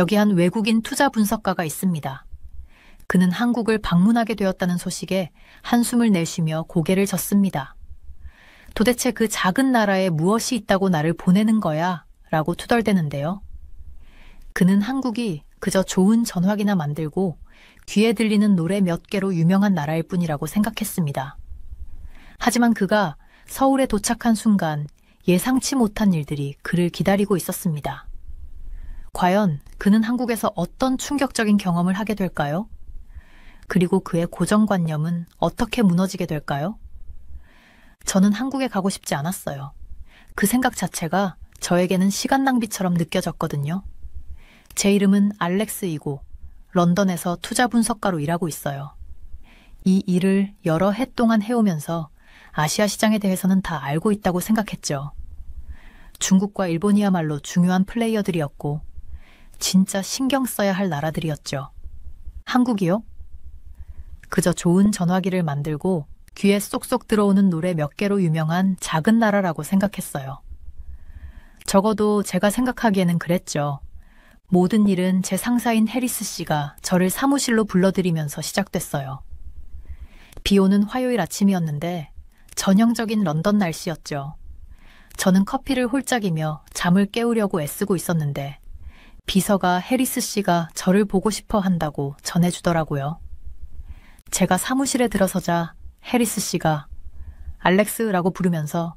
여기 한 외국인 투자 분석가가 있습니다. 그는 한국을 방문하게 되었다는 소식에 한숨을 내쉬며 고개를 젓습니다. 도대체 그 작은 나라에 무엇이 있다고 나를 보내는 거야? 라고 투덜대는데요. 그는 한국이 그저 좋은 전화기나 만들고 귀에 들리는 노래 몇 개로 유명한 나라일 뿐이라고 생각했습니다. 하지만 그가 서울에 도착한 순간 예상치 못한 일들이 그를 기다리고 있었습니다. 과연 그는 한국에서 어떤 충격적인 경험을 하게 될까요? 그리고 그의 고정관념은 어떻게 무너지게 될까요? 저는 한국에 가고 싶지 않았어요. 그 생각 자체가 저에게는 시간 낭비처럼 느껴졌거든요. 제 이름은 알렉스이고 런던에서 투자 분석가로 일하고 있어요. 이 일을 여러 해 동안 해오면서 아시아 시장에 대해서는 다 알고 있다고 생각했죠. 중국과 일본이야말로 중요한 플레이어들이었고 진짜 신경 써야 할 나라들이었죠. 한국이요? 그저 좋은 전화기를 만들고 귀에 쏙쏙 들어오는 노래 몇 개로 유명한 작은 나라라고 생각했어요. 적어도 제가 생각하기에는 그랬죠. 모든 일은 제 상사인 해리스 씨가 저를 사무실로 불러들이면서 시작됐어요. 비 오는 화요일 아침이었는데 전형적인 런던 날씨였죠. 저는 커피를 홀짝이며 잠을 깨우려고 애쓰고 있었는데 비서가 해리스 씨가 저를 보고 싶어 한다고 전해주더라고요. 제가 사무실에 들어서자 해리스 씨가 알렉스라고 부르면서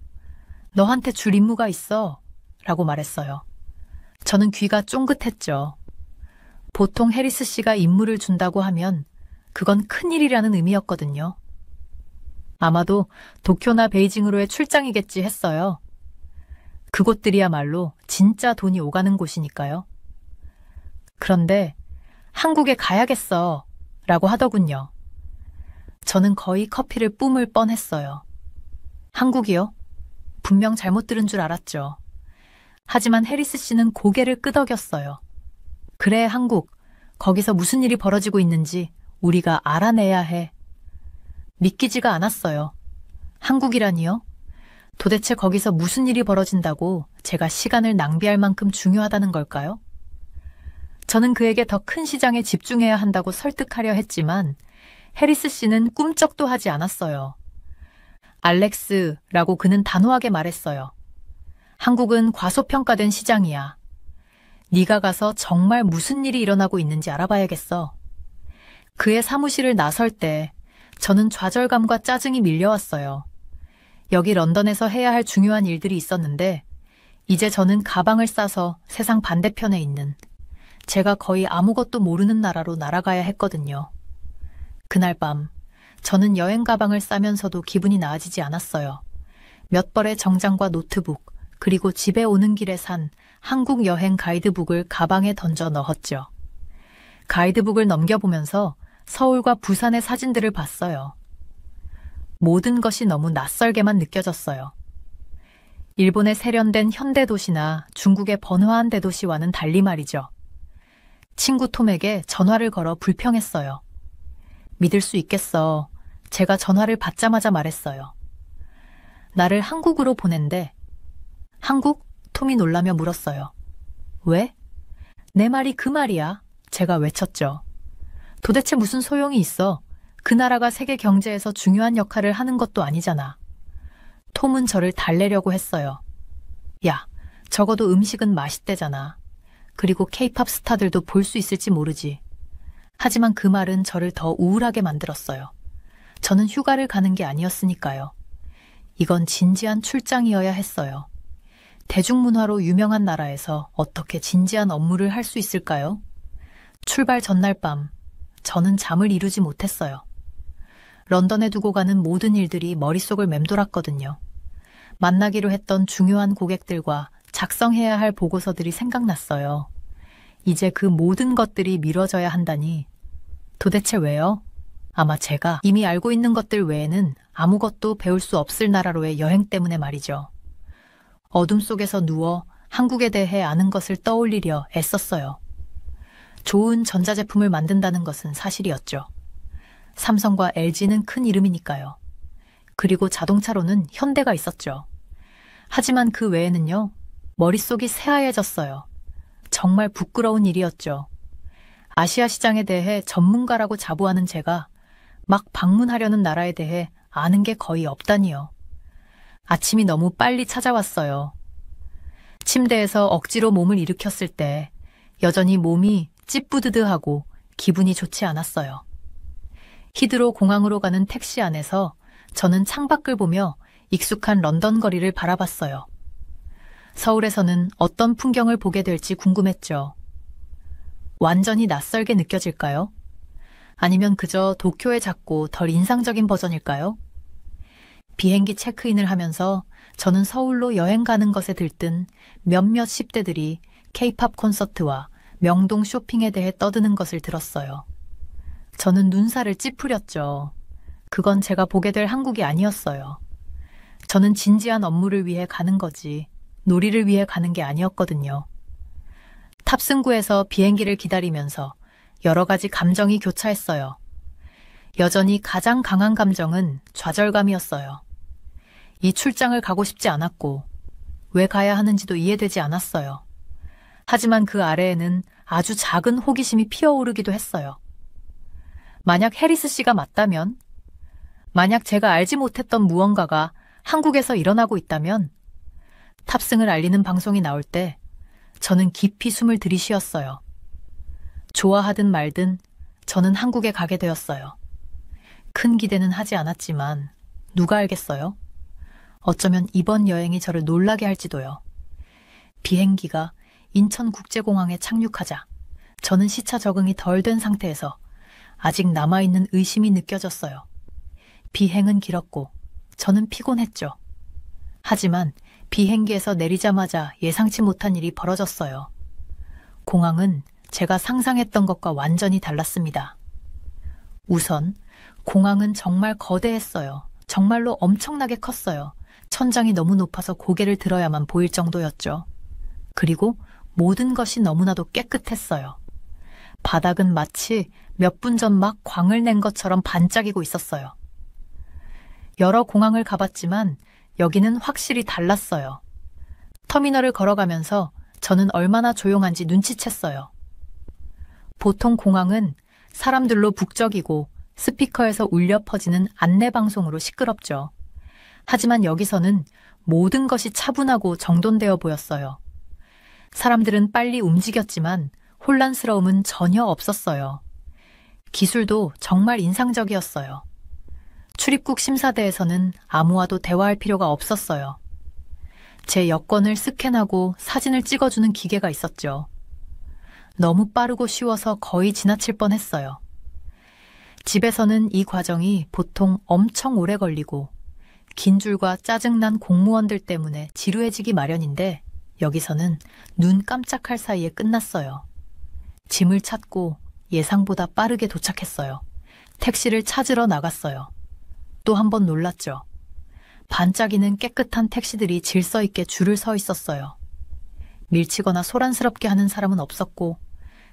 너한테 줄 임무가 있어 라고 말했어요. 저는 귀가 쫑긋했죠. 보통 해리스 씨가 임무를 준다고 하면 그건 큰일이라는 의미였거든요. 아마도 도쿄나 베이징으로의 출장이겠지 했어요. 그곳들이야말로 진짜 돈이 오가는 곳이니까요. 그런데 한국에 가야겠어 라고 하더군요. 저는 거의 커피를 뿜을 뻔했어요. 한국이요? 분명 잘못 들은 줄 알았죠. 하지만 해리스 씨는 고개를 끄덕였어요. 그래, 한국. 거기서 무슨 일이 벌어지고 있는지 우리가 알아내야 해. 믿기지가 않았어요. 한국이라니요? 도대체 거기서 무슨 일이 벌어진다고 제가 시간을 낭비할 만큼 중요하다는 걸까요? 저는 그에게 더 큰 시장에 집중해야 한다고 설득하려 했지만 해리스 씨는 꿈쩍도 하지 않았어요. 알렉스라고 그는 단호하게 말했어요. 한국은 과소평가된 시장이야. 네가 가서 정말 무슨 일이 일어나고 있는지 알아봐야겠어. 그의 사무실을 나설 때 저는 좌절감과 짜증이 밀려왔어요. 여기 런던에서 해야 할 중요한 일들이 있었는데 이제 저는 가방을 싸서 세상 반대편에 있는 제가 거의 아무것도 모르는 나라로 날아가야 했거든요. 그날 밤 저는 여행 가방을 싸면서도 기분이 나아지지 않았어요. 몇 벌의 정장과 노트북 그리고 집에 오는 길에 산 한국 여행 가이드북을 가방에 던져 넣었죠. 가이드북을 넘겨보면서 서울과 부산의 사진들을 봤어요. 모든 것이 너무 낯설게만 느껴졌어요. 일본의 세련된 현대도시나 중국의 번화한 대도시와는 달리 말이죠. 친구 톰에게 전화를 걸어 불평했어요. 믿을 수 있겠어. 제가 전화를 받자마자 말했어요. 나를 한국으로 보낸대. 한국? 톰이 놀라며 물었어요. 왜? 내 말이 그 말이야. 제가 외쳤죠. 도대체 무슨 소용이 있어? 그 나라가 세계 경제에서 중요한 역할을 하는 것도 아니잖아. 톰은 저를 달래려고 했어요. 야, 적어도 음식은 맛있대잖아. 그리고 케이팝 스타들도 볼 수 있을지 모르지. 하지만 그 말은 저를 더 우울하게 만들었어요. 저는 휴가를 가는 게 아니었으니까요. 이건 진지한 출장이어야 했어요. 대중문화로 유명한 나라에서 어떻게 진지한 업무를 할 수 있을까요? 출발 전날 밤, 저는 잠을 이루지 못했어요. 런던에 두고 가는 모든 일들이 머릿속을 맴돌았거든요. 만나기로 했던 중요한 고객들과 작성해야 할 보고서들이 생각났어요. 이제 그 모든 것들이 미뤄져야 한다니. 도대체 왜요? 아마 제가 이미 알고 있는 것들 외에는 아무것도 배울 수 없을 나라로의 여행 때문에 말이죠. 어둠 속에서 누워 한국에 대해 아는 것을 떠올리려 애썼어요. 좋은 전자제품을 만든다는 것은 사실이었죠. 삼성과 LG는 큰 이름이니까요. 그리고 자동차로는 현대가 있었죠. 하지만 그 외에는요, 머릿속이 새하얘졌어요. 정말 부끄러운 일이었죠. 아시아 시장에 대해 전문가라고 자부하는 제가 막 방문하려는 나라에 대해 아는 게 거의 없다니요. 아침이 너무 빨리 찾아왔어요. 침대에서 억지로 몸을 일으켰을 때 여전히 몸이 찌뿌드드하고 기분이 좋지 않았어요. 히드로 공항으로 가는 택시 안에서 저는 창밖을 보며 익숙한 런던 거리를 바라봤어요. 서울에서는 어떤 풍경을 보게 될지 궁금했죠. 완전히 낯설게 느껴질까요? 아니면 그저 도쿄의 작고 덜 인상적인 버전일까요? 비행기 체크인을 하면서 저는 서울로 여행 가는 것에 들뜬 몇몇 10대들이 K-팝 콘서트와 명동 쇼핑에 대해 떠드는 것을 들었어요. 저는 눈살을 찌푸렸죠. 그건 제가 보게 될 한국이 아니었어요. 저는 진지한 업무를 위해 가는 거지 놀이를 위해 가는 게 아니었거든요. 탑승구에서 비행기를 기다리면서 여러 가지 감정이 교차했어요. 여전히 가장 강한 감정은 좌절감이었어요. 이 출장을 가고 싶지 않았고 왜 가야 하는지도 이해되지 않았어요. 하지만 그 아래에는 아주 작은 호기심이 피어오르기도 했어요. 만약 해리스 씨가 맞다면, 만약 제가 알지 못했던 무언가가 한국에서 일어나고 있다면, 탑승을 알리는 방송이 나올 때 저는 깊이 숨을 들이쉬었어요. 좋아하든 말든 저는 한국에 가게 되었어요. 큰 기대는 하지 않았지만 누가 알겠어요? 어쩌면 이번 여행이 저를 놀라게 할지도요. 비행기가 인천국제공항에 착륙하자 저는 시차 적응이 덜 된 상태에서 아직 남아있는 의심이 느껴졌어요. 비행은 길었고 저는 피곤했죠. 하지만 비행기에서 내리자마자 예상치 못한 일이 벌어졌어요. 공항은 제가 상상했던 것과 완전히 달랐습니다. 우선 공항은 정말 거대했어요. 정말로 엄청나게 컸어요. 천장이 너무 높아서 고개를 들어야만 보일 정도였죠. 그리고 모든 것이 너무나도 깨끗했어요. 바닥은 마치 몇 분 전 막 광을 낸 것처럼 반짝이고 있었어요. 여러 공항을 가봤지만 여기는 확실히 달랐어요. 터미널을 걸어가면서 저는 얼마나 조용한지 눈치챘어요. 보통 공항은 사람들로 북적이고 스피커에서 울려 퍼지는 안내방송으로 시끄럽죠. 하지만 여기서는 모든 것이 차분하고 정돈되어 보였어요. 사람들은 빨리 움직였지만 혼란스러움은 전혀 없었어요. 기술도 정말 인상적이었어요. 출입국 심사대에서는 아무와도 대화할 필요가 없었어요. 제 여권을 스캔하고 사진을 찍어주는 기계가 있었죠. 너무 빠르고 쉬워서 거의 지나칠 뻔했어요. 집에서는 이 과정이 보통 엄청 오래 걸리고 긴 줄과 짜증난 공무원들 때문에 지루해지기 마련인데 여기서는 눈 깜짝할 사이에 끝났어요. 짐을 찾고 예상보다 빠르게 도착했어요. 택시를 찾으러 나갔어요. 또 한 번 놀랐죠. 반짝이는 깨끗한 택시들이 질서 있게 줄을 서 있었어요. 밀치거나 소란스럽게 하는 사람은 없었고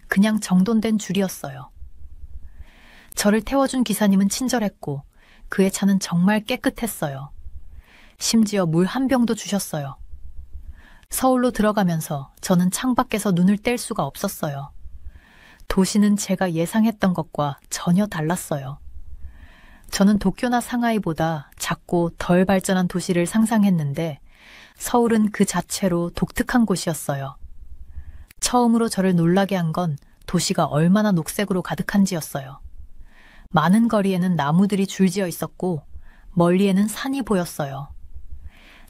그냥 정돈된 줄이었어요. 저를 태워준 기사님은 친절했고 그의 차는 정말 깨끗했어요. 심지어 물 한 병도 주셨어요. 서울로 들어가면서 저는 창밖에서 눈을 뗄 수가 없었어요. 도시는 제가 예상했던 것과 전혀 달랐어요. 저는 도쿄나 상하이보다 작고 덜 발전한 도시를 상상했는데 서울은 그 자체로 독특한 곳이었어요. 처음으로 저를 놀라게 한 건 도시가 얼마나 녹색으로 가득한지였어요. 많은 거리에는 나무들이 줄지어 있었고 멀리에는 산이 보였어요.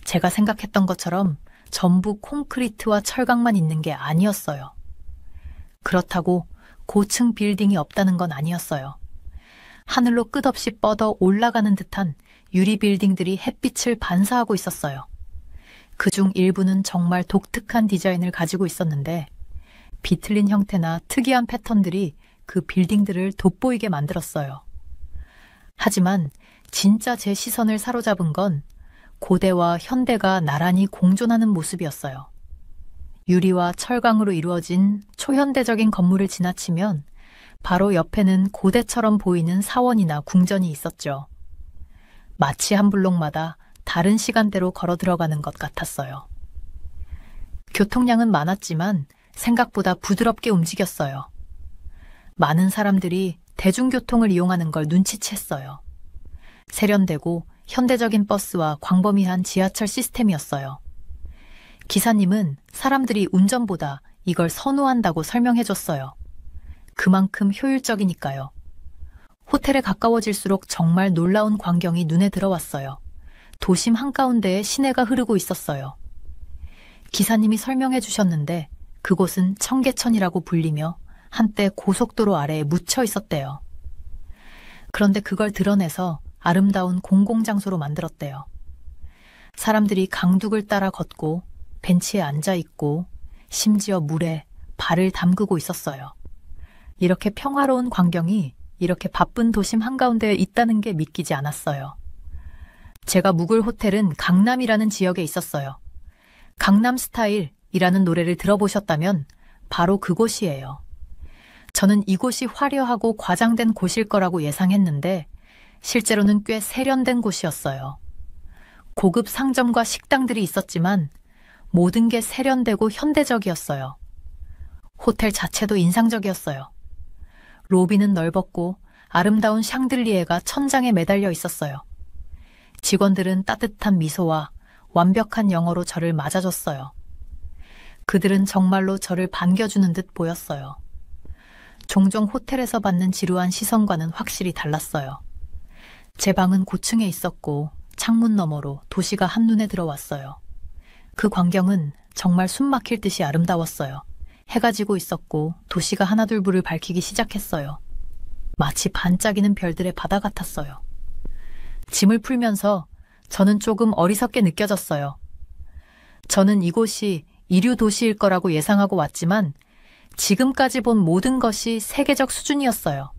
제가 생각했던 것처럼 전부 콘크리트와 철강만 있는 게 아니었어요. 그렇다고 고층 빌딩이 없다는 건 아니었어요. 하늘로 끝없이 뻗어 올라가는 듯한 유리 빌딩들이 햇빛을 반사하고 있었어요. 그중 일부는 정말 독특한 디자인을 가지고 있었는데 비틀린 형태나 특이한 패턴들이 그 빌딩들을 돋보이게 만들었어요. 하지만 진짜 제 시선을 사로잡은 건 고대와 현대가 나란히 공존하는 모습이었어요. 유리와 철강으로 이루어진 초현대적인 건물을 지나치면 바로 옆에는 고대처럼 보이는 사원이나 궁전이 있었죠. 마치 한 블록마다 다른 시간대로 걸어 들어가는 것 같았어요. 교통량은 많았지만 생각보다 부드럽게 움직였어요. 많은 사람들이 대중교통을 이용하는 걸 눈치챘어요. 세련되고 현대적인 버스와 광범위한 지하철 시스템이었어요. 기사님은 사람들이 운전보다 이걸 선호한다고 설명해줬어요. 그만큼 효율적이니까요. 호텔에 가까워질수록 정말 놀라운 광경이 눈에 들어왔어요. 도심 한가운데에 시내가 흐르고 있었어요. 기사님이 설명해 주셨는데 그곳은 청계천이라고 불리며 한때 고속도로 아래에 묻혀 있었대요. 그런데 그걸 드러내서 아름다운 공공장소로 만들었대요. 사람들이 강둑을 따라 걷고 벤치에 앉아 있고 심지어 물에 발을 담그고 있었어요. 이렇게 평화로운 광경이 이렇게 바쁜 도심 한가운데에 있다는 게 믿기지 않았어요. 제가 묵을 호텔은 강남이라는 지역에 있었어요. 강남 스타일이라는 노래를 들어보셨다면 바로 그곳이에요. 저는 이곳이 화려하고 과장된 곳일 거라고 예상했는데 실제로는 꽤 세련된 곳이었어요. 고급 상점과 식당들이 있었지만 모든 게 세련되고 현대적이었어요. 호텔 자체도 인상적이었어요. 로비는 넓었고 아름다운 샹들리에가 천장에 매달려 있었어요. 직원들은 따뜻한 미소와 완벽한 영어로 저를 맞아줬어요. 그들은 정말로 저를 반겨주는 듯 보였어요. 종종 호텔에서 받는 지루한 시선과는 확실히 달랐어요. 제 방은 고층에 있었고 창문 너머로 도시가 한눈에 들어왔어요. 그 광경은 정말 숨막힐 듯이 아름다웠어요. 해가 지고 있었고 도시가 하나둘 불을 밝히기 시작했어요. 마치 반짝이는 별들의 바다 같았어요. 짐을 풀면서 저는 조금 어리석게 느껴졌어요. 저는 이곳이 이류 도시일 거라고 예상하고 왔지만 지금까지 본 모든 것이 세계적 수준이었어요.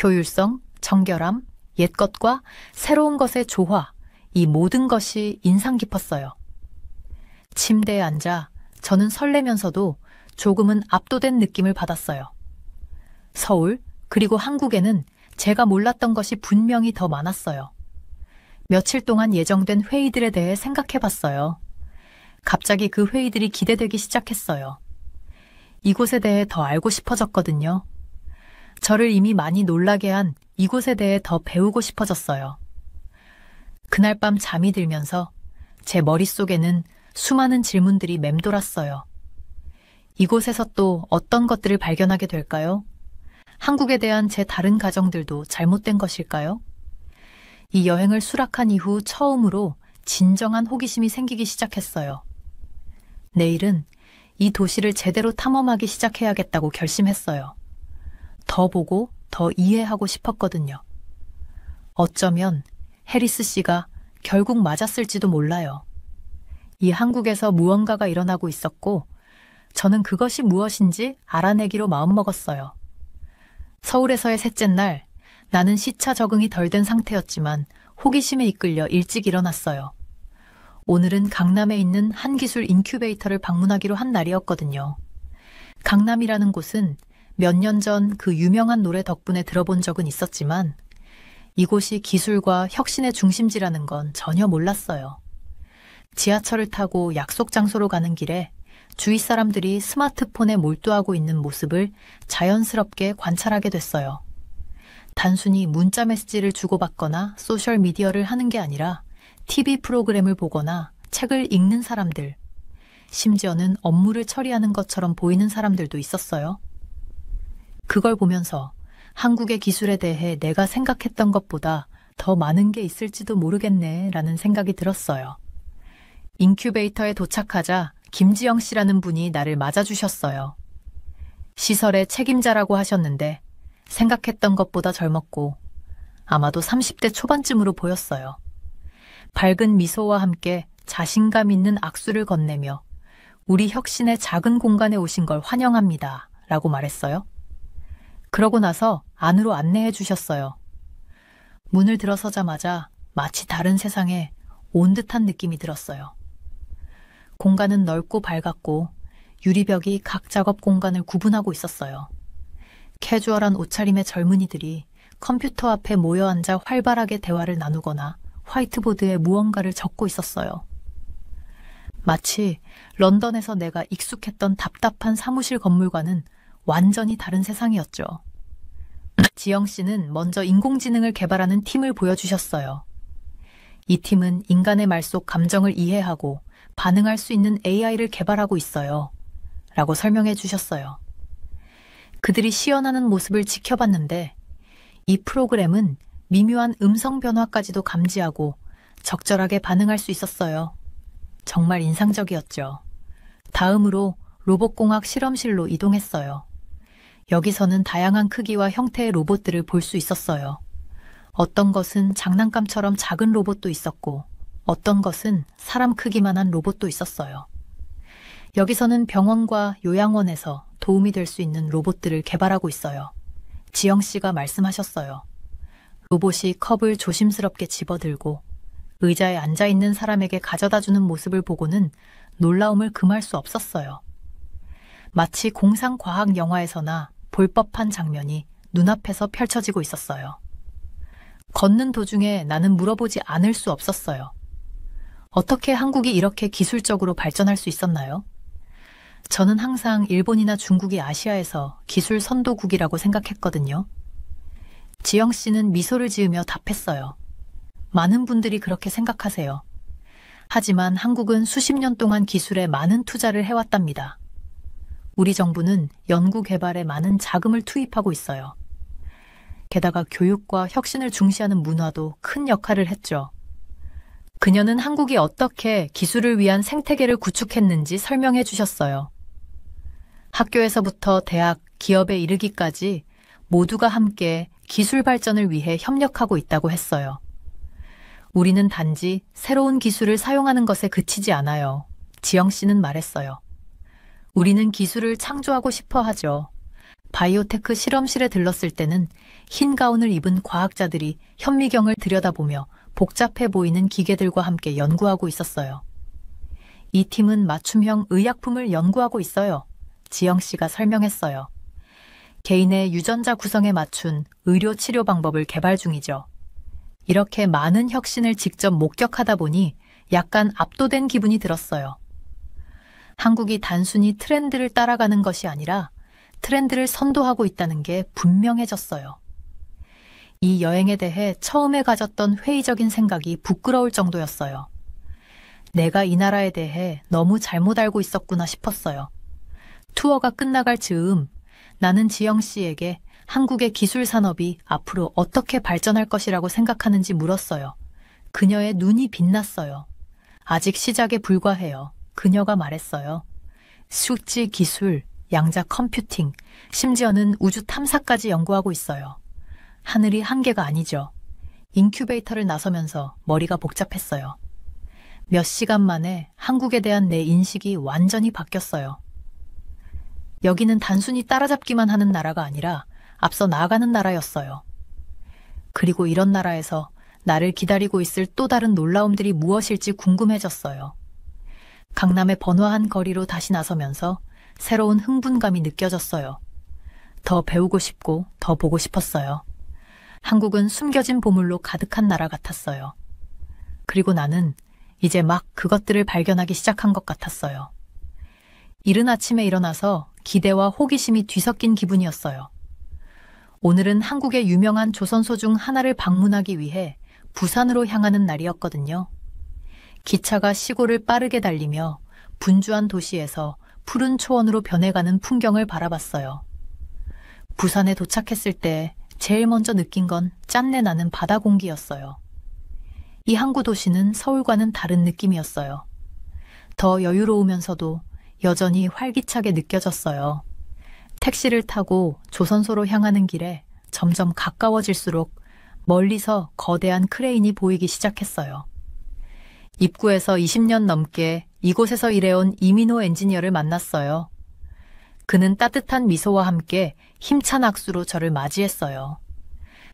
효율성, 정결함, 옛것과 새로운 것의 조화, 이 모든 것이 인상 깊었어요. 침대에 앉아 저는 설레면서도 조금은 압도된 느낌을 받았어요. 서울, 그리고 한국에는 제가 몰랐던 것이 분명히 더 많았어요. 며칠 동안 예정된 회의들에 대해 생각해봤어요. 갑자기 그 회의들이 기대되기 시작했어요. 이곳에 대해 더 알고 싶어졌거든요. 저를 이미 많이 놀라게 한 이곳에 대해 더 배우고 싶어졌어요. 그날 밤 잠이 들면서 제 머릿속에는 수많은 질문들이 맴돌았어요. 이곳에서 또 어떤 것들을 발견하게 될까요? 한국에 대한 제 다른 가정들도 잘못된 것일까요? 이 여행을 수락한 이후 처음으로 진정한 호기심이 생기기 시작했어요. 내일은 이 도시를 제대로 탐험하기 시작해야겠다고 결심했어요. 더 보고 더 이해하고 싶었거든요. 어쩌면 해리스 씨가 결국 맞았을지도 몰라요. 이 한국에서 무언가가 일어나고 있었고 저는 그것이 무엇인지 알아내기로 마음먹었어요. 서울에서의 셋째 날, 나는 시차 적응이 덜 된 상태였지만 호기심에 이끌려 일찍 일어났어요. 오늘은 강남에 있는 한기술 인큐베이터를 방문하기로 한 날이었거든요. 강남이라는 곳은 몇 년 전 그 유명한 노래 덕분에 들어본 적은 있었지만 이곳이 기술과 혁신의 중심지라는 건 전혀 몰랐어요. 지하철을 타고 약속 장소로 가는 길에 주위 사람들이 스마트폰에 몰두하고 있는 모습을 자연스럽게 관찰하게 됐어요. 단순히 문자 메시지를 주고받거나 소셜미디어를 하는 게 아니라 TV 프로그램을 보거나 책을 읽는 사람들, 심지어는 업무를 처리하는 것처럼 보이는 사람들도 있었어요. 그걸 보면서 한국의 기술에 대해 내가 생각했던 것보다 더 많은 게 있을지도 모르겠네 라는 생각이 들었어요. 인큐베이터에 도착하자 김지영 씨라는 분이 나를 맞아주셨어요. 시설의 책임자라고 하셨는데 생각했던 것보다 젊었고 아마도 30대 초반쯤으로 보였어요. 밝은 미소와 함께 자신감 있는 악수를 건네며 우리 혁신의 작은 공간에 오신 걸 환영합니다 라고 말했어요. 그러고 나서 안으로 안내해 주셨어요. 문을 들어서자마자 마치 다른 세상에 온 듯한 느낌이 들었어요. 공간은 넓고 밝았고 유리벽이 각 작업 공간을 구분하고 있었어요. 캐주얼한 옷차림의 젊은이들이 컴퓨터 앞에 모여 앉아 활발하게 대화를 나누거나 화이트보드에 무언가를 적고 있었어요. 마치 런던에서 내가 익숙했던 답답한 사무실 건물과는 완전히 다른 세상이었죠. 지영 씨는 먼저 인공지능을 개발하는 팀을 보여주셨어요. 이 팀은 인간의 말 속 감정을 이해하고 반응할 수 있는 AI를 개발하고 있어요. 라고 설명해 주셨어요. 그들이 시연하는 모습을 지켜봤는데 이 프로그램은 미묘한 음성 변화까지도 감지하고 적절하게 반응할 수 있었어요. 정말 인상적이었죠. 다음으로 로봇공학 실험실로 이동했어요. 여기서는 다양한 크기와 형태의 로봇들을 볼 수 있었어요. 어떤 것은 장난감처럼 작은 로봇도 있었고 어떤 것은 사람 크기만한 로봇도 있었어요. 여기서는 병원과 요양원에서 도움이 될 수 있는 로봇들을 개발하고 있어요. 지영 씨가 말씀하셨어요. 로봇이 컵을 조심스럽게 집어들고 의자에 앉아있는 사람에게 가져다주는 모습을 보고는 놀라움을 금할 수 없었어요. 마치 공상과학 영화에서나 볼 법한 장면이 눈앞에서 펼쳐지고 있었어요. 걷는 도중에 나는 물어보지 않을 수 없었어요. 어떻게 한국이 이렇게 기술적으로 발전할 수 있었나요? 저는 항상 일본이나 중국이 아시아에서 기술 선도국이라고 생각했거든요. 지영 씨는 미소를 지으며 답했어요. 많은 분들이 그렇게 생각하세요. 하지만 한국은 수십 년 동안 기술에 많은 투자를 해왔답니다. 우리 정부는 연구 개발에 많은 자금을 투입하고 있어요. 게다가 교육과 혁신을 중시하는 문화도 큰 역할을 했죠. 그녀는 한국이 어떻게 기술을 위한 생태계를 구축했는지 설명해 주셨어요. 학교에서부터 대학, 기업에 이르기까지 모두가 함께 기술 발전을 위해 협력하고 있다고 했어요. 우리는 단지 새로운 기술을 사용하는 것에 그치지 않아요. 지영 씨는 말했어요. 우리는 기술을 창조하고 싶어 하죠. 바이오테크 실험실에 들렀을 때는 흰 가운을 입은 과학자들이 현미경을 들여다보며 복잡해 보이는 기계들과 함께 연구하고 있었어요. 이 팀은 맞춤형 의약품을 연구하고 있어요. 지영 씨가 설명했어요. 개인의 유전자 구성에 맞춘 의료 치료 방법을 개발 중이죠. 이렇게 많은 혁신을 직접 목격하다 보니 약간 압도된 기분이 들었어요. 한국이 단순히 트렌드를 따라가는 것이 아니라 트렌드를 선도하고 있다는 게 분명해졌어요. 이 여행에 대해 처음에 가졌던 회의적인 생각이 부끄러울 정도였어요. 내가 이 나라에 대해 너무 잘못 알고 있었구나 싶었어요. 투어가 끝나갈 즈음 나는 지영 씨에게 한국의 기술 산업이 앞으로 어떻게 발전할 것이라고 생각하는지 물었어요. 그녀의 눈이 빛났어요. 아직 시작에 불과해요. 그녀가 말했어요. 수치 기술, 양자 컴퓨팅, 심지어는 우주 탐사까지 연구하고 있어요. 하늘이 한계가 아니죠. 인큐베이터를 나서면서 머리가 복잡했어요. 몇 시간 만에 한국에 대한 내 인식이 완전히 바뀌었어요. 여기는 단순히 따라잡기만 하는 나라가 아니라 앞서 나아가는 나라였어요. 그리고 이런 나라에서 나를 기다리고 있을 또 다른 놀라움들이 무엇일지 궁금해졌어요. 강남의 번화한 거리로 다시 나서면서 새로운 흥분감이 느껴졌어요. 더 배우고 싶고 더 보고 싶었어요. 한국은 숨겨진 보물로 가득한 나라 같았어요. 그리고 나는 이제 막 그것들을 발견하기 시작한 것 같았어요. 이른 아침에 일어나서 기대와 호기심이 뒤섞인 기분이었어요. 오늘은 한국의 유명한 조선소 중 하나를 방문하기 위해 부산으로 향하는 날이었거든요. 기차가 시골을 빠르게 달리며 분주한 도시에서 푸른 초원으로 변해가는 풍경을 바라봤어요. 부산에 도착했을 때 제일 먼저 느낀 건 짠내 나는 바다 공기였어요. 이 항구 도시는 서울과는 다른 느낌이었어요. 더 여유로우면서도 여전히 활기차게 느껴졌어요. 택시를 타고 조선소로 향하는 길에 점점 가까워질수록 멀리서 거대한 크레인이 보이기 시작했어요. 입구에서 20년 넘게 이곳에서 일해온 이민호 엔지니어를 만났어요. 그는 따뜻한 미소와 함께 힘찬 악수로 저를 맞이했어요.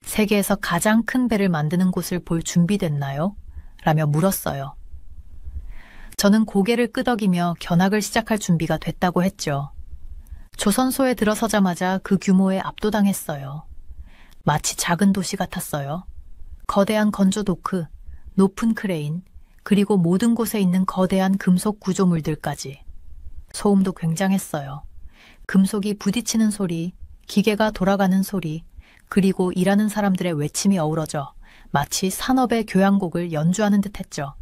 세계에서 가장 큰 배를 만드는 곳을 볼 준비됐나요? 라며 물었어요. 저는 고개를 끄덕이며 견학을 시작할 준비가 됐다고 했죠. 조선소에 들어서자마자 그 규모에 압도당했어요. 마치 작은 도시 같았어요. 거대한 건조 도크, 높은 크레인, 그리고 모든 곳에 있는 거대한 금속 구조물들까지. 소음도 굉장했어요. 금속이 부딪히는 소리, 기계가 돌아가는 소리, 그리고 일하는 사람들의 외침이 어우러져 마치 산업의 교향곡을 연주하는 듯했죠.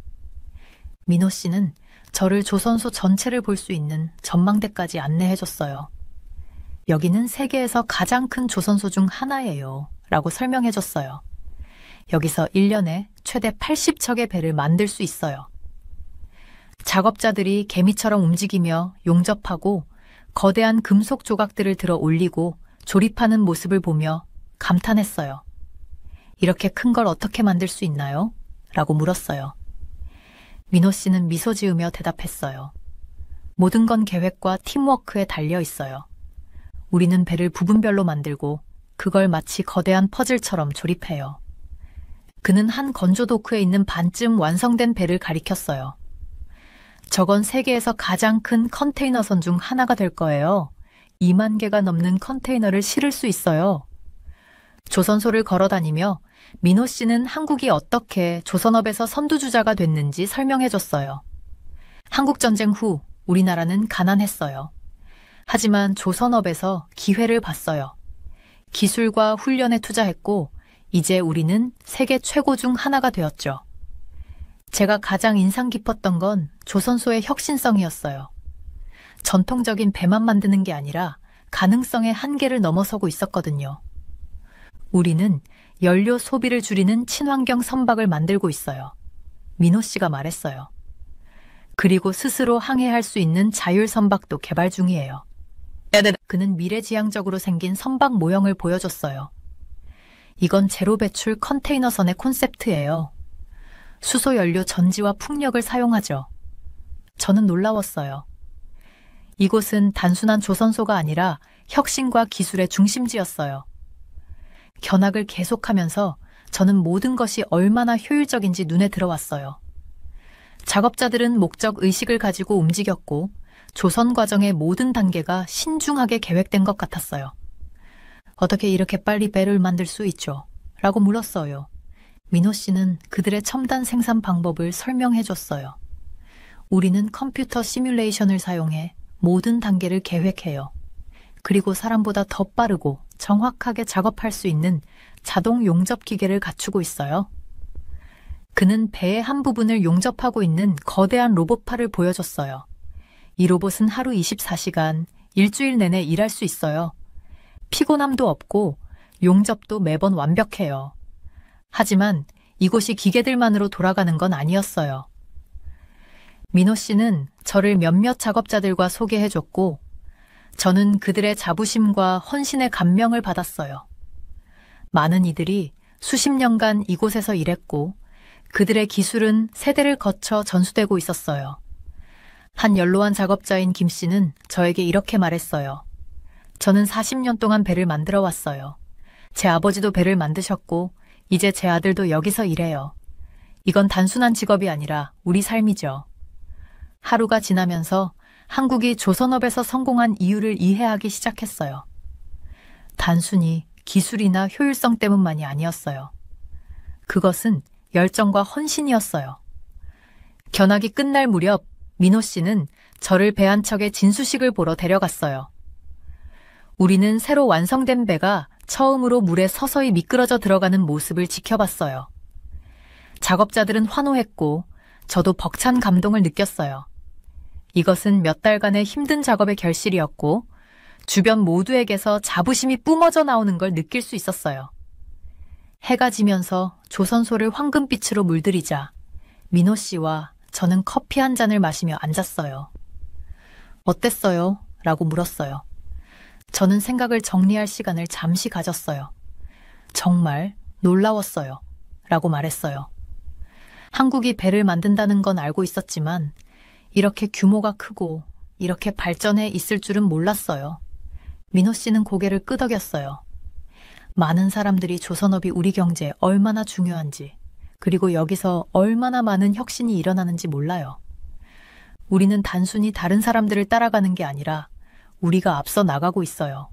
민호 씨는 저를 조선소 전체를 볼 수 있는 전망대까지 안내해줬어요. 여기는 세계에서 가장 큰 조선소 중 하나예요. 라고 설명해줬어요. 여기서 1년에 최대 80척의 배를 만들 수 있어요. 작업자들이 개미처럼 움직이며 용접하고 거대한 금속 조각들을 들어 올리고 조립하는 모습을 보며 감탄했어요. 이렇게 큰 걸 어떻게 만들 수 있나요? 라고 물었어요. 민호 씨는 미소 지으며 대답했어요. 모든 건 계획과 팀워크에 달려 있어요. 우리는 배를 부분별로 만들고 그걸 마치 거대한 퍼즐처럼 조립해요. 그는 한 건조 도크에 있는 반쯤 완성된 배를 가리켰어요. 저건 세계에서 가장 큰 컨테이너선 중 하나가 될 거예요. 2만 개가 넘는 컨테이너를 실을 수 있어요. 조선소를 걸어다니며 민호 씨는 한국이 어떻게 조선업에서 선두주자가 됐는지 설명해줬어요. 한국전쟁 후 우리나라는 가난했어요. 하지만 조선업에서 기회를 봤어요. 기술과 훈련에 투자했고 이제 우리는 세계 최고 중 하나가 되었죠. 제가 가장 인상 깊었던 건 조선소의 혁신성이었어요. 전통적인 배만 만드는 게 아니라 가능성의 한계를 넘어서고 있었거든요. 우리는 연료 소비를 줄이는 친환경 선박을 만들고 있어요. 민호 씨가 말했어요. 그리고 스스로 항해할 수 있는 자율 선박도 개발 중이에요. 그는 미래지향적으로 생긴 선박 모형을 보여줬어요. 이건 제로 배출 컨테이너선의 콘셉트예요. 수소 연료 전지와 풍력을 사용하죠. 저는 놀라웠어요. 이곳은 단순한 조선소가 아니라 혁신과 기술의 중심지였어요. 견학을 계속하면서 저는 모든 것이 얼마나 효율적인지 눈에 들어왔어요. 작업자들은 목적 의식을 가지고 움직였고 조선 과정의 모든 단계가 신중하게 계획된 것 같았어요. 어떻게 이렇게 빨리 배를 만들 수 있죠? 라고 물었어요. 민호 씨는 그들의 첨단 생산 방법을 설명해 줬어요. 우리는 컴퓨터 시뮬레이션을 사용해 모든 단계를 계획해요. 그리고 사람보다 더 빠르고 정확하게 작업할 수 있는 자동 용접 기계를 갖추고 있어요. 그는 배의 한 부분을 용접하고 있는 거대한 로봇팔을 보여줬어요. 이 로봇은 하루 24시간, 일주일 내내 일할 수 있어요. 피곤함도 없고 용접도 매번 완벽해요. 하지만 이곳이 기계들만으로 돌아가는 건 아니었어요. 민호 씨는 저를 몇몇 작업자들과 소개해줬고 저는 그들의 자부심과 헌신의 감명을 받았어요. 많은 이들이 수십 년간 이곳에서 일했고 그들의 기술은 세대를 거쳐 전수되고 있었어요. 한 연로한 작업자인 김 씨는 저에게 이렇게 말했어요. 저는 40년 동안 배를 만들어 왔어요. 제 아버지도 배를 만드셨고 이제 제 아들도 여기서 일해요. 이건 단순한 직업이 아니라 우리 삶이죠. 하루가 지나면서 한국이 조선업에서 성공한 이유를 이해하기 시작했어요. 단순히 기술이나 효율성 때문만이 아니었어요. 그것은 열정과 헌신이었어요. 견학이 끝날 무렵 민호 씨는 저를 배 한 척의 진수식을 보러 데려갔어요. 우리는 새로 완성된 배가 처음으로 물에 서서히 미끄러져 들어가는 모습을 지켜봤어요. 작업자들은 환호했고 저도 벅찬 감동을 느꼈어요. 이것은 몇 달간의 힘든 작업의 결실이었고 주변 모두에게서 자부심이 뿜어져 나오는 걸 느낄 수 있었어요. 해가 지면서 조선소를 황금빛으로 물들이자 민호 씨와 저는 커피 한 잔을 마시며 앉았어요. 어땠어요? 라고 물었어요. 저는 생각을 정리할 시간을 잠시 가졌어요. 정말 놀라웠어요. 라고 말했어요. 한국이 배를 만든다는 건 알고 있었지만 이렇게 규모가 크고 이렇게 발전해 있을 줄은 몰랐어요. 민호 씨는 고개를 끄덕였어요. 많은 사람들이 조선업이 우리 경제에 얼마나 중요한지 그리고 여기서 얼마나 많은 혁신이 일어나는지 몰라요. 우리는 단순히 다른 사람들을 따라가는 게 아니라 우리가 앞서 나가고 있어요.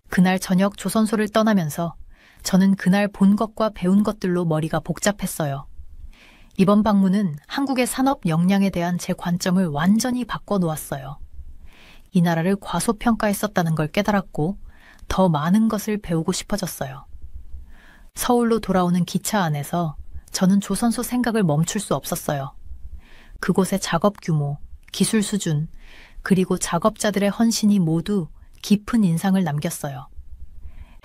그날 저녁 조선소를 떠나면서 저는 그날 본 것과 배운 것들로 머리가 복잡했어요. 이번 방문은 한국의 산업 역량에 대한 제 관점을 완전히 바꿔놓았어요. 이 나라를 과소평가했었다는 걸 깨달았고 더 많은 것을 배우고 싶어졌어요. 서울로 돌아오는 기차 안에서 저는 조선소 생각을 멈출 수 없었어요. 그곳의 작업 규모, 기술 수준, 그리고 작업자들의 헌신이 모두 깊은 인상을 남겼어요.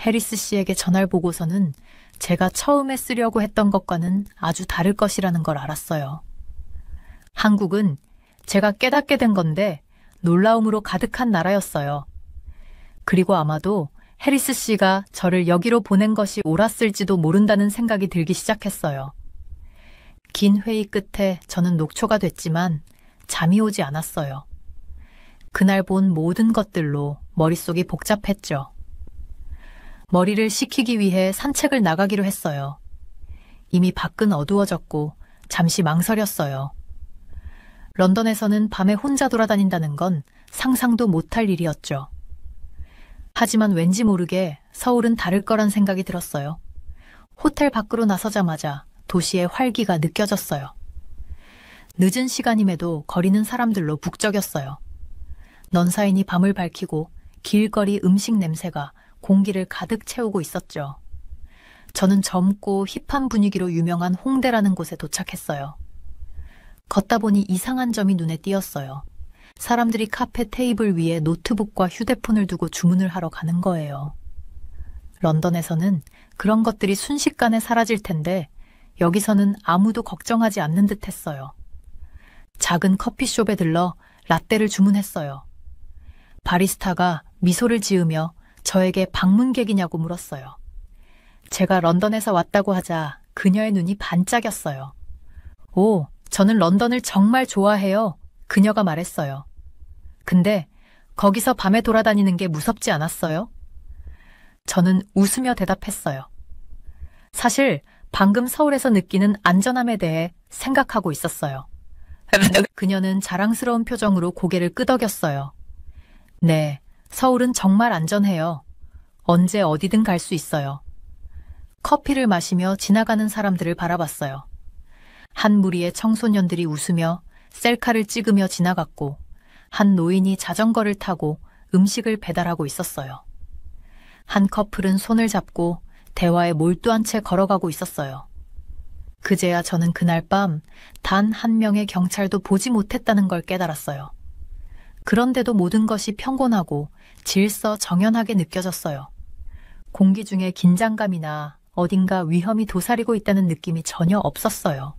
해리스 씨에게 전할 보고서는 제가 처음에 쓰려고 했던 것과는 아주 다를 것이라는 걸 알았어요. 한국은 제가 깨닫게 된 건데 놀라움으로 가득한 나라였어요. 그리고 아마도 해리스 씨가 저를 여기로 보낸 것이 옳았을지도 모른다는 생각이 들기 시작했어요. 긴 회의 끝에 저는 녹초가 됐지만 잠이 오지 않았어요. 그날 본 모든 것들로 머릿속이 복잡했죠. 머리를 식히기 위해 산책을 나가기로 했어요. 이미 밖은 어두워졌고 잠시 망설였어요. 런던에서는 밤에 혼자 돌아다닌다는 건 상상도 못할 일이었죠. 하지만 왠지 모르게 서울은 다를 거란 생각이 들었어요. 호텔 밖으로 나서자마자 도시의 활기가 느껴졌어요. 늦은 시간임에도 거리는 사람들로 북적였어요. 넌사인이 밤을 밝히고 길거리 음식 냄새가 공기를 가득 채우고 있었죠. 저는 젊고 힙한 분위기로 유명한 홍대라는 곳에 도착했어요. 걷다 보니 이상한 점이 눈에 띄었어요. 사람들이 카페 테이블 위에 노트북과 휴대폰을 두고 주문을 하러 가는 거예요. 런던에서는 그런 것들이 순식간에 사라질 텐데 여기서는 아무도 걱정하지 않는 듯 했어요. 작은 커피숍에 들러 라떼를 주문했어요. 바리스타가 미소를 지으며 저에게 방문객이냐고 물었어요. 제가 런던에서 왔다고 하자 그녀의 눈이 반짝였어요. 오, 저는 런던을 정말 좋아해요. 그녀가 말했어요. 근데 거기서 밤에 돌아다니는 게 무섭지 않았어요? 저는 웃으며 대답했어요. 사실 방금 서울에서 느끼는 안전함에 대해 생각하고 있었어요. 그녀는 자랑스러운 표정으로 고개를 끄덕였어요. 네, 서울은 정말 안전해요. 언제 어디든 갈 수 있어요. 커피를 마시며 지나가는 사람들을 바라봤어요. 한 무리의 청소년들이 웃으며 셀카를 찍으며 지나갔고 한 노인이 자전거를 타고 음식을 배달하고 있었어요. 한 커플은 손을 잡고 대화에 몰두한 채 걸어가고 있었어요. 그제야 저는 그날 밤 단 한 명의 경찰도 보지 못했다는 걸 깨달았어요. 그런데도 모든 것이 평온하고 질서 정연하게 느껴졌어요. 공기 중에 긴장감이나 어딘가 위험이 도사리고 있다는 느낌이 전혀 없었어요.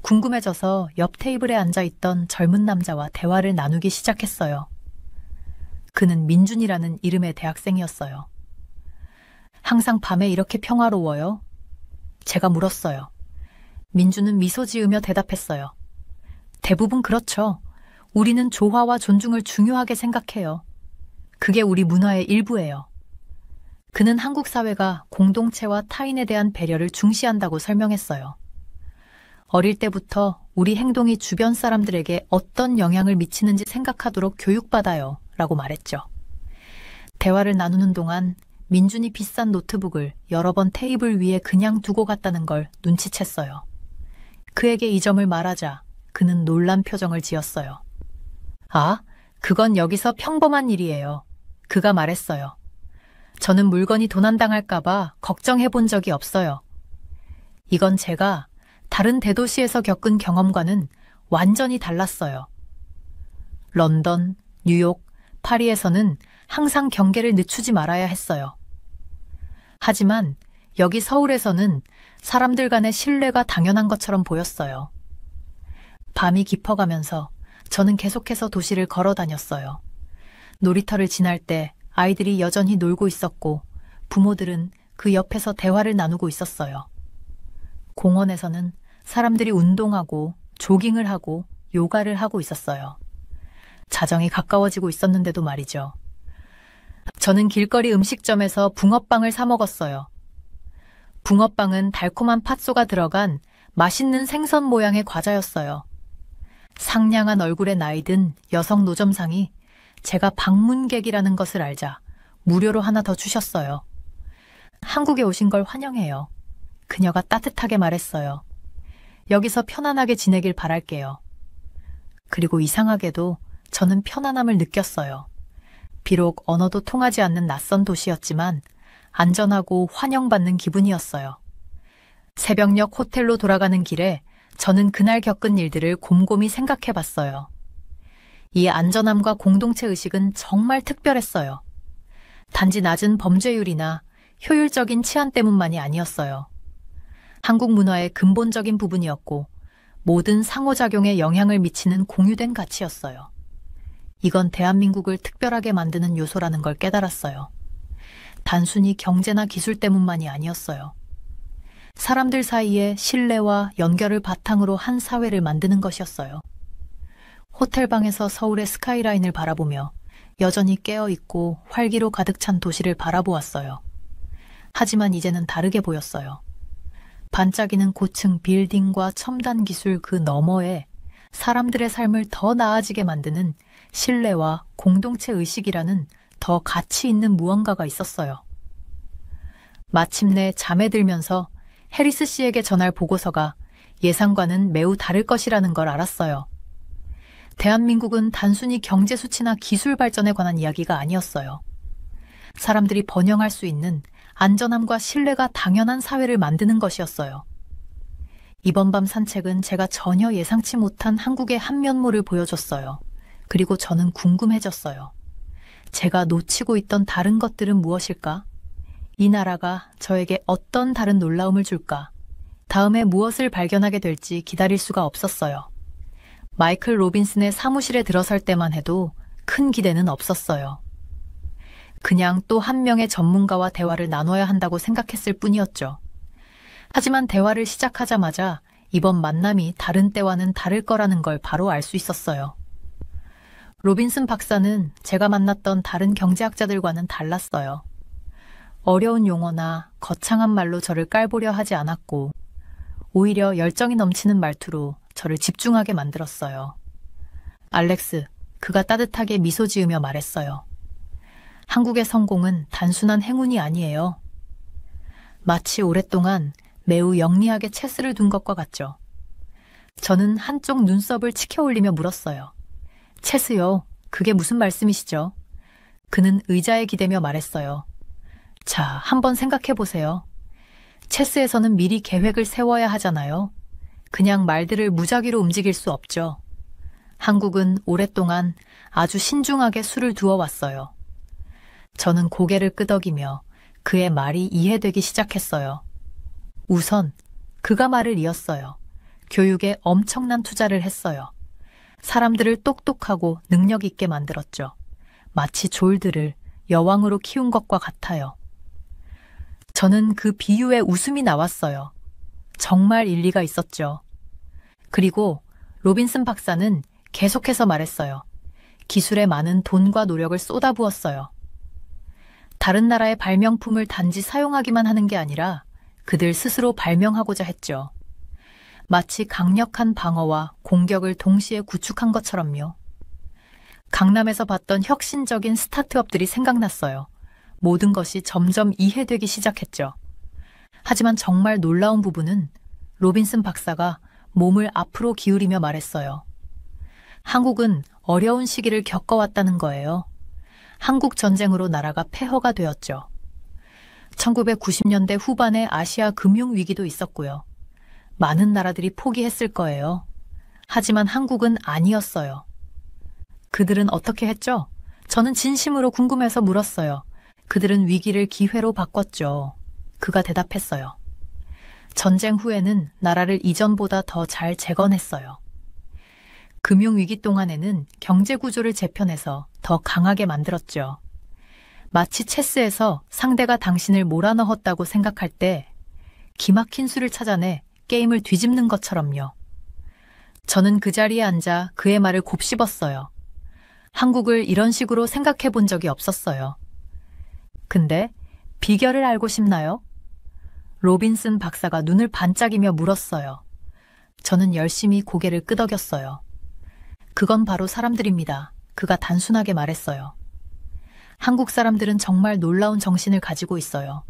궁금해져서 옆 테이블에 앉아있던 젊은 남자와 대화를 나누기 시작했어요. 그는 민준이라는 이름의 대학생이었어요. 항상 밤에 이렇게 평화로워요? 제가 물었어요. 민준은 미소 지으며 대답했어요. 대부분 그렇죠. 우리는 조화와 존중을 중요하게 생각해요. 그게 우리 문화의 일부예요. 그는 한국 사회가 공동체와 타인에 대한 배려를 중시한다고 설명했어요. 어릴 때부터 우리 행동이 주변 사람들에게 어떤 영향을 미치는지 생각하도록 교육받아요. 라고 말했죠. 대화를 나누는 동안 민준이 비싼 노트북을 여러 번 테이블 위에 그냥 두고 갔다는 걸 눈치챘어요. 그에게 이 점을 말하자 그는 놀란 표정을 지었어요. 아, 그건 여기서 평범한 일이에요. 그가 말했어요. 저는 물건이 도난당할까봐 걱정해 본 적이 없어요. 이건 제가 다른 대도시에서 겪은 경험과는 완전히 달랐어요. 런던, 뉴욕, 파리에서는 항상 경계를 늦추지 말아야 했어요. 하지만 여기 서울에서는 사람들 간의 신뢰가 당연한 것처럼 보였어요. 밤이 깊어가면서 저는 계속해서 도시를 걸어 다녔어요. 놀이터를 지날 때 아이들이 여전히 놀고 있었고 부모들은 그 옆에서 대화를 나누고 있었어요. 공원에서는 사람들이 운동하고 조깅을 하고 요가를 하고 있었어요. 자정이 가까워지고 있었는데도 말이죠. 저는 길거리 음식점에서 붕어빵을 사 먹었어요. 붕어빵은 달콤한 팥소가 들어간 맛있는 생선 모양의 과자였어요. 상냥한 얼굴의 나이든 여성 노점상이 제가 방문객이라는 것을 알자 무료로 하나 더 주셨어요. 한국에 오신 걸 환영해요. 그녀가 따뜻하게 말했어요. 여기서 편안하게 지내길 바랄게요. 그리고 이상하게도 저는 편안함을 느꼈어요. 비록 언어도 통하지 않는 낯선 도시였지만 안전하고 환영받는 기분이었어요. 새벽녘 호텔로 돌아가는 길에 저는 그날 겪은 일들을 곰곰이 생각해 봤어요. 이 안전함과 공동체 의식은 정말 특별했어요. 단지 낮은 범죄율이나 효율적인 치안 때문만이 아니었어요. 한국 문화의 근본적인 부분이었고 모든 상호작용에 영향을 미치는 공유된 가치였어요. 이건 대한민국을 특별하게 만드는 요소라는 걸 깨달았어요. 단순히 경제나 기술 때문만이 아니었어요. 사람들 사이의 신뢰와 연결을 바탕으로 한 사회를 만드는 것이었어요. 호텔방에서 서울의 스카이라인을 바라보며 여전히 깨어있고 활기로 가득 찬 도시를 바라보았어요. 하지만 이제는 다르게 보였어요. 반짝이는 고층 빌딩과 첨단 기술 그 너머에 사람들의 삶을 더 나아지게 만드는 신뢰와 공동체 의식이라는 더 가치 있는 무언가가 있었어요. 마침내 잠에 들면서 해리스 씨에게 전할 보고서가 예상과는 매우 다를 것이라는 걸 알았어요. 대한민국은 단순히 경제 수치나 기술 발전에 관한 이야기가 아니었어요. 사람들이 번영할 수 있는 안전함과 신뢰가 당연한 사회를 만드는 것이었어요. 이번 밤 산책은 제가 전혀 예상치 못한 한국의 한 면모를 보여줬어요. 그리고 저는 궁금해졌어요. 제가 놓치고 있던 다른 것들은 무엇일까? 이 나라가 저에게 어떤 다른 놀라움을 줄까? 다음에 무엇을 발견하게 될지 기다릴 수가 없었어요. 마이클 로빈슨의 사무실에 들어설 때만 해도 큰 기대는 없었어요. 그냥 또 한 명의 전문가와 대화를 나눠야 한다고 생각했을 뿐이었죠. 하지만 대화를 시작하자마자 이번 만남이 다른 때와는 다를 거라는 걸 바로 알 수 있었어요. 로빈슨 박사는 제가 만났던 다른 경제학자들과는 달랐어요. 어려운 용어나 거창한 말로 저를 깔보려 하지 않았고 오히려 열정이 넘치는 말투로 저를 집중하게 만들었어요. 알렉스, 그가 따뜻하게 미소 지으며 말했어요. 한국의 성공은 단순한 행운이 아니에요. 마치 오랫동안 매우 영리하게 체스를 둔 것과 같죠. 저는 한쪽 눈썹을 치켜 올리며 물었어요. 체스요? 그게 무슨 말씀이시죠? 그는 의자에 기대며 말했어요. 자, 한번 생각해 보세요. 체스에서는 미리 계획을 세워야 하잖아요. 그냥 말들을 무작위로 움직일 수 없죠. 한국은 오랫동안 아주 신중하게 수를 두어왔어요. 저는 고개를 끄덕이며 그의 말이 이해되기 시작했어요. 우선 그가 말을 이었어요. 교육에 엄청난 투자를 했어요. 사람들을 똑똑하고 능력 있게 만들었죠. 마치 졸들을 여왕으로 키운 것과 같아요. 저는 그 비유에 웃음이 나왔어요. 정말 일리가 있었죠. 그리고 로빈슨 박사는 계속해서 말했어요. 기술에 많은 돈과 노력을 쏟아부었어요. 다른 나라의 발명품을 단지 사용하기만 하는 게 아니라 그들 스스로 발명하고자 했죠. 마치 강력한 방어와 공격을 동시에 구축한 것처럼요. 강남에서 봤던 혁신적인 스타트업들이 생각났어요. 모든 것이 점점 이해되기 시작했죠. 하지만 정말 놀라운 부분은 로빈슨 박사가 몸을 앞으로 기울이며 말했어요. 한국은 어려운 시기를 겪어왔다는 거예요. 한국 전쟁으로 나라가 폐허가 되었죠. 1990년대 후반에 아시아 금융위기도 있었고요. 많은 나라들이 포기했을 거예요. 하지만 한국은 아니었어요. 그들은 어떻게 했죠? 저는 진심으로 궁금해서 물었어요. 그들은 위기를 기회로 바꿨죠. 그가 대답했어요. 전쟁 후에는 나라를 이전보다 더 잘 재건했어요. 금융위기 동안에는 경제구조를 재편해서 더 강하게 만들었죠. 마치 체스에서 상대가 당신을 몰아넣었다고 생각할 때 기막힌 수를 찾아내 게임을 뒤집는 것처럼요. 저는 그 자리에 앉아 그의 말을 곱씹었어요. 한국을 이런 식으로 생각해 본 적이 없었어요. 근데 비결을 알고 싶나요? 로빈슨 박사가 눈을 반짝이며 물었어요. 저는 열심히 고개를 끄덕였어요. 그건 바로 사람들입니다. 그가 단순하게 말했어요. 한국 사람들은 정말 놀라운 정신을 가지고 있어요.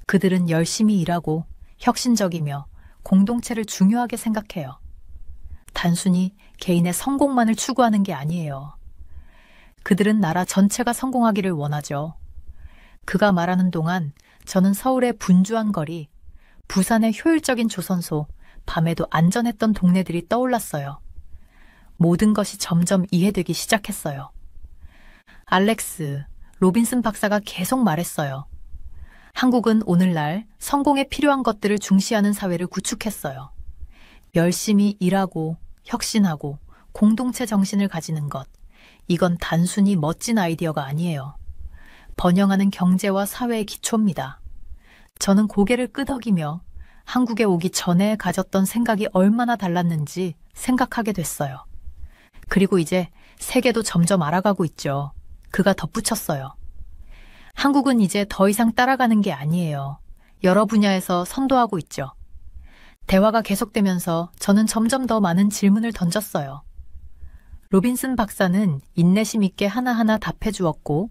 그들은 열심히 일하고 혁신적이며 공동체를 중요하게 생각해요. 단순히 개인의 성공만을 추구하는 게 아니에요. 그들은 나라 전체가 성공하기를 원하죠. 그가 말하는 동안 저는 서울의 분주한 거리, 부산의 효율적인 조선소, 밤에도 안전했던 동네들이 떠올랐어요. 모든 것이 점점 이해되기 시작했어요. 알렉스, 로빈슨 박사가 계속 말했어요. 한국은 오늘날 성공에 필요한 것들을 중시하는 사회를 구축했어요. 열심히 일하고 혁신하고 공동체 정신을 가지는 것, 이건 단순히 멋진 아이디어가 아니에요. 번영하는 경제와 사회의 기초입니다. 저는 고개를 끄덕이며 한국에 오기 전에 가졌던 생각이 얼마나 달랐는지 생각하게 됐어요. 그리고 이제 세계도 점점 알아가고 있죠. 그가 덧붙였어요. 한국은 이제 더 이상 따라가는 게 아니에요. 여러 분야에서 선도하고 있죠. 대화가 계속되면서 저는 점점 더 많은 질문을 던졌어요. 로빈슨 박사는 인내심 있게 하나하나 답해 주었고,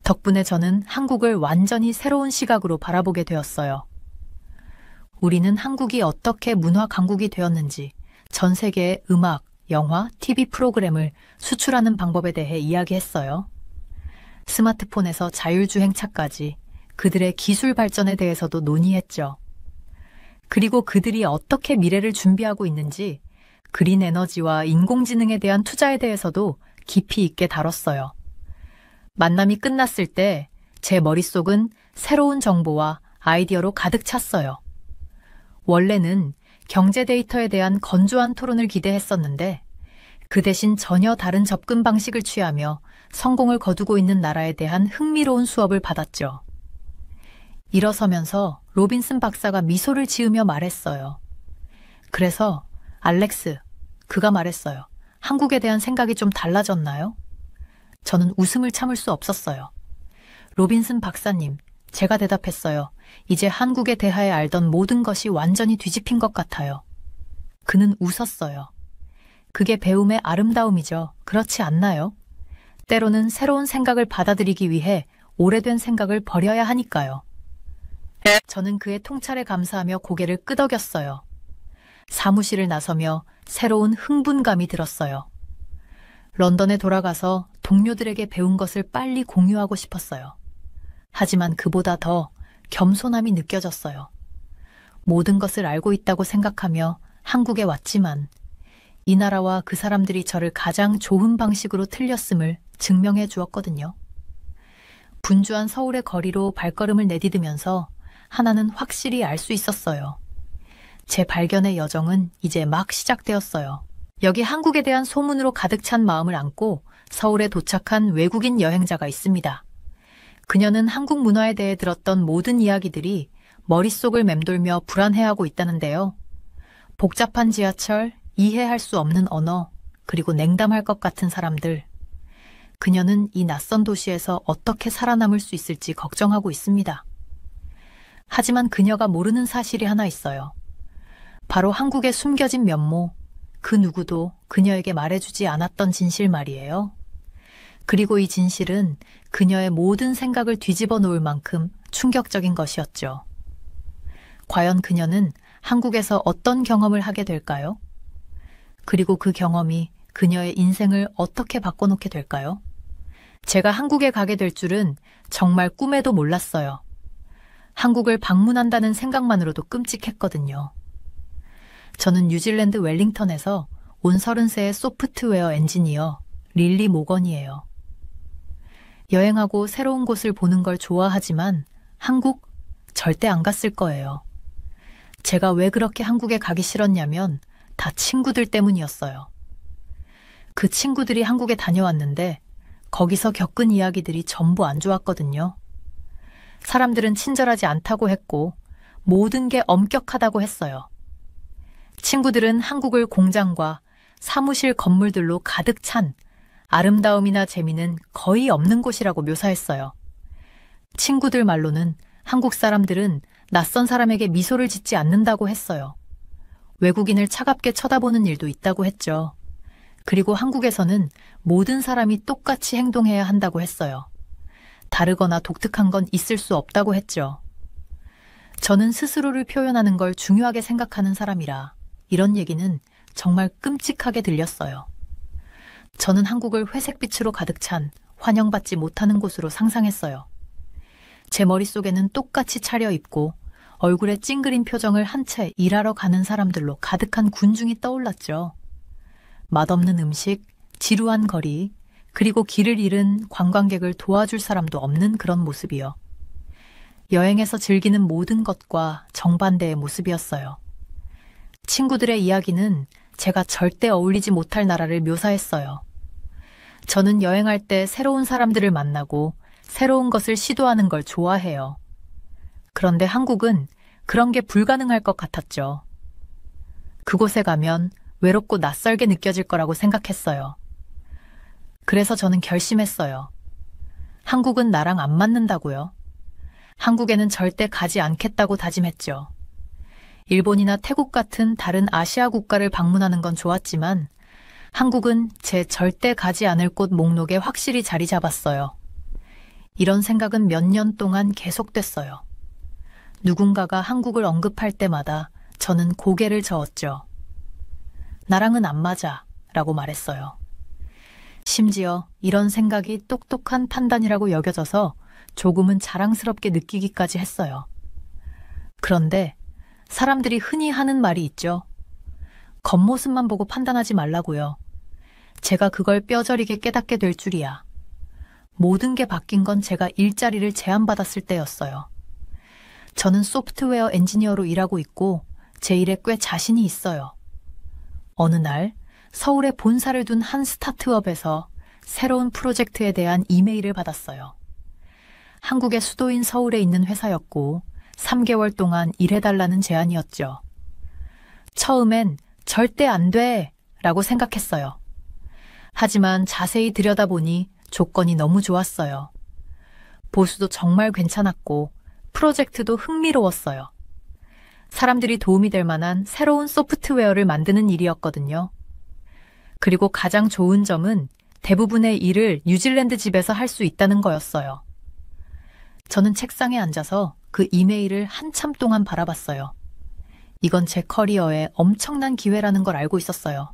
덕분에 저는 한국을 완전히 새로운 시각으로 바라보게 되었어요. 우리는 한국이 어떻게 문화 강국이 되었는지 전 세계의 음악, 영화, TV 프로그램을 수출하는 방법에 대해 이야기했어요. 스마트폰에서 자율주행차까지 그들의 기술 발전에 대해서도 논의했죠. 그리고 그들이 어떻게 미래를 준비하고 있는지 그린 에너지와 인공지능에 대한 투자에 대해서도 깊이 있게 다뤘어요. 만남이 끝났을 때 제 머릿속은 새로운 정보와 아이디어로 가득 찼어요. 원래는 경제 데이터에 대한 건조한 토론을 기대했었는데 그 대신 전혀 다른 접근 방식을 취하며 성공을 거두고 있는 나라에 대한 흥미로운 수업을 받았죠. 일어서면서 로빈슨 박사가 미소를 지으며 말했어요. 그래서 알렉스, 그가 말했어요. 한국에 대한 생각이 좀 달라졌나요? 저는 웃음을 참을 수 없었어요. 로빈슨 박사님, 제가 대답했어요. 이제 한국에 대하여 알던 모든 것이 완전히 뒤집힌 것 같아요. 그는 웃었어요. 그게 배움의 아름다움이죠. 그렇지 않나요? 때로는 새로운 생각을 받아들이기 위해 오래된 생각을 버려야 하니까요. 저는 그의 통찰에 감사하며 고개를 끄덕였어요. 사무실을 나서며 새로운 흥분감이 들었어요. 런던에 돌아가서 동료들에게 배운 것을 빨리 공유하고 싶었어요. 하지만 그보다 더 겸손함이 느껴졌어요. 모든 것을 알고 있다고 생각하며 한국에 왔지만 이 나라와 그 사람들이 저를 가장 좋은 방식으로 틀렸음을 증명해 주었거든요. 분주한 서울의 거리로 발걸음을 내디디면서 하나는 확실히 알 수 있었어요. 제 발견의 여정은 이제 막 시작되었어요. 여기 한국에 대한 소문으로 가득 찬 마음을 안고 서울에 도착한 외국인 여행자가 있습니다. 그녀는 한국 문화에 대해 들었던 모든 이야기들이 머릿속을 맴돌며 불안해하고 있다는데요. 복잡한 지하철, 이해할 수 없는 언어, 그리고 냉담할 것 같은 사람들. 그녀는 이 낯선 도시에서 어떻게 살아남을 수 있을지 걱정하고 있습니다. 하지만 그녀가 모르는 사실이 하나 있어요. 바로 한국의 숨겨진 면모, 그 누구도 그녀에게 말해주지 않았던 진실 말이에요. 그리고 이 진실은 그녀의 모든 생각을 뒤집어 놓을 만큼 충격적인 것이었죠. 과연 그녀는 한국에서 어떤 경험을 하게 될까요? 그리고 그 경험이 그녀의 인생을 어떻게 바꿔놓게 될까요? 제가 한국에 가게 될 줄은 정말 꿈에도 몰랐어요. 한국을 방문한다는 생각만으로도 끔찍했거든요. 저는 뉴질랜드 웰링턴에서 온 30세의 소프트웨어 엔지니어 릴리 모건이에요. 여행하고 새로운 곳을 보는 걸 좋아하지만 한국 절대 안 갔을 거예요. 제가 왜 그렇게 한국에 가기 싫었냐면 다 친구들 때문이었어요. 그 친구들이 한국에 다녀왔는데 거기서 겪은 이야기들이 전부 안 좋았거든요. 사람들은 친절하지 않다고 했고 모든 게 엄격하다고 했어요. 친구들은 한국을 공장과 사무실 건물들로 가득 찬 아름다움이나 재미는 거의 없는 곳이라고 묘사했어요. 친구들 말로는 한국 사람들은 낯선 사람에게 미소를 짓지 않는다고 했어요. 외국인을 차갑게 쳐다보는 일도 있다고 했죠. 그리고 한국에서는 모든 사람이 똑같이 행동해야 한다고 했어요. 다르거나 독특한 건 있을 수 없다고 했죠. 저는 스스로를 표현하는 걸 중요하게 생각하는 사람이라 이런 얘기는 정말 끔찍하게 들렸어요. 저는 한국을 회색빛으로 가득 찬 환영받지 못하는 곳으로 상상했어요. 제 머릿속에는 똑같이 차려입고 얼굴에 찡그린 표정을 한 채 일하러 가는 사람들로 가득한 군중이 떠올랐죠. 맛없는 음식, 지루한 거리, 그리고 길을 잃은 관광객을 도와줄 사람도 없는 그런 모습이요. 여행에서 즐기는 모든 것과 정반대의 모습이었어요. 친구들의 이야기는 제가 절대 어울리지 못할 나라를 묘사했어요. 저는 여행할 때 새로운 사람들을 만나고 새로운 것을 시도하는 걸 좋아해요. 그런데 한국은 그런 게 불가능할 것 같았죠. 그곳에 가면 외롭고 낯설게 느껴질 거라고 생각했어요. 그래서 저는 결심했어요. 한국은 나랑 안 맞는다고요. 한국에는 절대 가지 않겠다고 다짐했죠. 일본이나 태국 같은 다른 아시아 국가를 방문하는 건 좋았지만 한국은 제 절대 가지 않을 곳 목록에 확실히 자리 잡았어요. 이런 생각은 몇 년 동안 계속됐어요. 누군가가 한국을 언급할 때마다 저는 고개를 저었죠. 나랑은 안 맞아 라고 말했어요. 심지어 이런 생각이 똑똑한 판단이라고 여겨져서 조금은 자랑스럽게 느끼기까지 했어요. 그런데 사람들이 흔히 하는 말이 있죠. 겉모습만 보고 판단하지 말라고요. 제가 그걸 뼈저리게 깨닫게 될 줄이야. 모든 게 바뀐 건 제가 일자리를 제안받았을 때였어요. 저는 소프트웨어 엔지니어로 일하고 있고 제 일에 꽤 자신이 있어요. 어느 날 서울에 본사를 둔 한 스타트업에서 새로운 프로젝트에 대한 이메일을 받았어요. 한국의 수도인 서울에 있는 회사였고 3개월 동안 일해달라는 제안이었죠. 처음엔 절대 안 돼! 라고 생각했어요. 하지만 자세히 들여다보니 조건이 너무 좋았어요. 보수도 정말 괜찮았고 프로젝트도 흥미로웠어요. 사람들이 도움이 될 만한 새로운 소프트웨어를 만드는 일이었거든요. 그리고 가장 좋은 점은 대부분의 일을 뉴질랜드 집에서 할 수 있다는 거였어요. 저는 책상에 앉아서 그 이메일을 한참 동안 바라봤어요. 이건 제 커리어에 엄청난 기회라는 걸 알고 있었어요.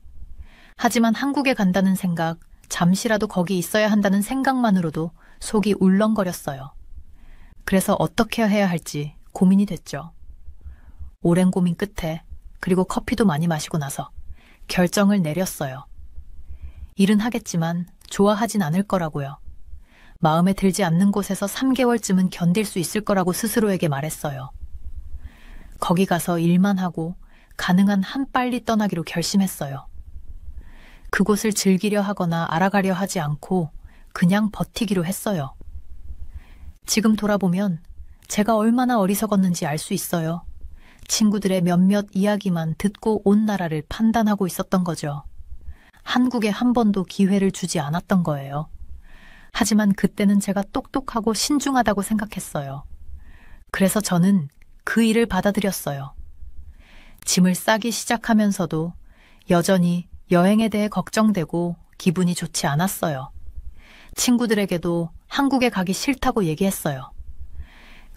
하지만 한국에 간다는 생각, 잠시라도 거기 있어야 한다는 생각만으로도 속이 울렁거렸어요. 그래서 어떻게 해야 할지 고민이 됐죠. 오랜 고민 끝에, 그리고 커피도 많이 마시고 나서 결정을 내렸어요. 일은 하겠지만 좋아하진 않을 거라고요. 마음에 들지 않는 곳에서 3개월쯤은 견딜 수 있을 거라고 스스로에게 말했어요. 거기 가서 일만 하고 가능한 한 빨리 떠나기로 결심했어요. 그곳을 즐기려 하거나 알아가려 하지 않고 그냥 버티기로 했어요. 지금 돌아보면 제가 얼마나 어리석었는지 알 수 있어요. 친구들의 몇몇 이야기만 듣고 온 나라를 판단하고 있었던 거죠. 한국에 한 번도 기회를 주지 않았던 거예요. 하지만 그때는 제가 똑똑하고 신중하다고 생각했어요. 그래서 저는 그 일을 받아들였어요. 짐을 싸기 시작하면서도 여전히 여행에 대해 걱정되고 기분이 좋지 않았어요. 친구들에게도 한국에 가기 싫다고 얘기했어요.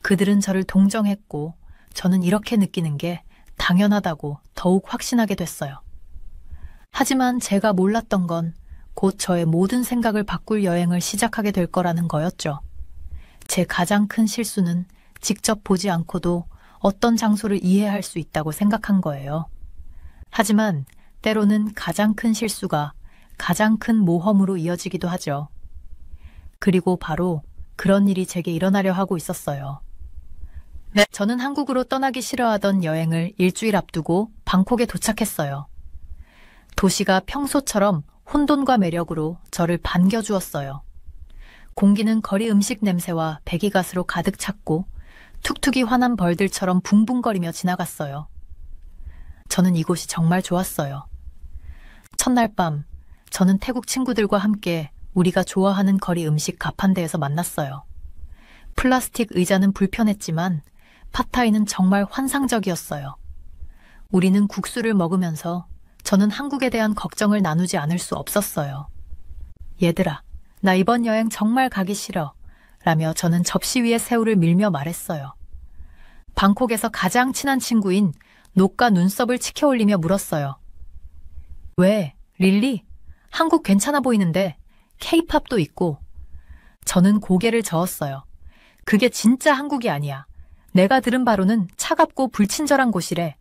그들은 저를 동정했고 저는 이렇게 느끼는 게 당연하다고 더욱 확신하게 됐어요. 하지만 제가 몰랐던 건 곧 저의 모든 생각을 바꿀 여행을 시작하게 될 거라는 거였죠. 제 가장 큰 실수는 직접 보지 않고도 어떤 장소를 이해할 수 있다고 생각한 거예요. 하지만 때로는 가장 큰 실수가 가장 큰 모험으로 이어지기도 하죠. 그리고 바로 그런 일이 제게 일어나려 하고 있었어요. 네, 저는 한국으로 떠나기 싫어하던 여행을 일주일 앞두고 방콕에 도착했어요. 도시가 평소처럼 혼돈과 매력으로 저를 반겨주었어요. 공기는 거리 음식 냄새와 배기가스로 가득 찼고 툭툭이 화난 벌들처럼 붕붕거리며 지나갔어요. 저는 이곳이 정말 좋았어요. 첫날 밤, 저는 태국 친구들과 함께 우리가 좋아하는 거리 음식 가판대에서 만났어요. 플라스틱 의자는 불편했지만 팟타이는 정말 환상적이었어요. 우리는 국수를 먹으면서 저는 한국에 대한 걱정을 나누지 않을 수 없었어요. 얘들아, 나 이번 여행 정말 가기 싫어. 라며 저는 접시 위에 새우를 밀며 말했어요. 방콕에서 가장 친한 친구인 녹과 눈썹을 치켜 올리며 물었어요. 왜, 릴리? 한국 괜찮아 보이는데 케이팝도 있고. 저는 고개를 저었어요. 그게 진짜 한국이 아니야. 내가 들은 바로는 차갑고 불친절한 곳이래.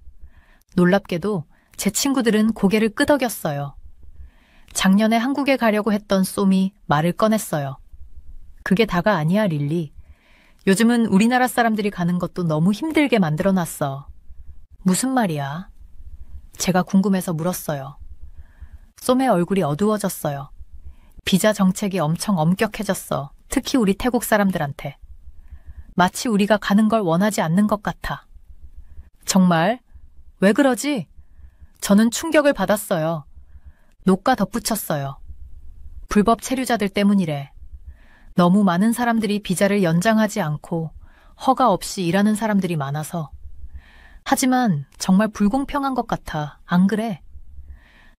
놀랍게도 제 친구들은 고개를 끄덕였어요. 작년에 한국에 가려고 했던 쏨이 말을 꺼냈어요. 그게 다가 아니야, 릴리. 요즘은 우리나라 사람들이 가는 것도 너무 힘들게 만들어놨어. 무슨 말이야? 제가 궁금해서 물었어요. 쏨의 얼굴이 어두워졌어요. 비자 정책이 엄청 엄격해졌어. 특히 우리 태국 사람들한테. 마치 우리가 가는 걸 원하지 않는 것 같아. 정말? 왜 그러지? 저는 충격을 받았어요. 녹가 덧붙였어요. 불법 체류자들 때문이래. 너무 많은 사람들이 비자를 연장하지 않고 허가 없이 일하는 사람들이 많아서. 하지만 정말 불공평한 것 같아. 안 그래?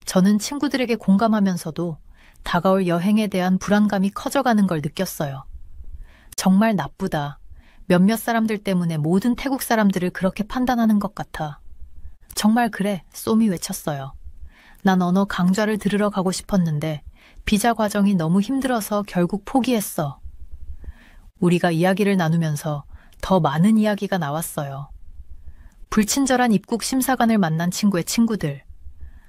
저는 친구들에게 공감하면서도 다가올 여행에 대한 불안감이 커져가는 걸 느꼈어요. 정말 나쁘다. 몇몇 사람들 때문에 모든 태국 사람들을 그렇게 판단하는 것 같아. 정말 그래, 쏨이 외쳤어요. 난 언어 강좌를 들으러 가고 싶었는데 비자 과정이 너무 힘들어서 결국 포기했어. 우리가 이야기를 나누면서 더 많은 이야기가 나왔어요. 불친절한 입국 심사관을 만난 친구의 친구들,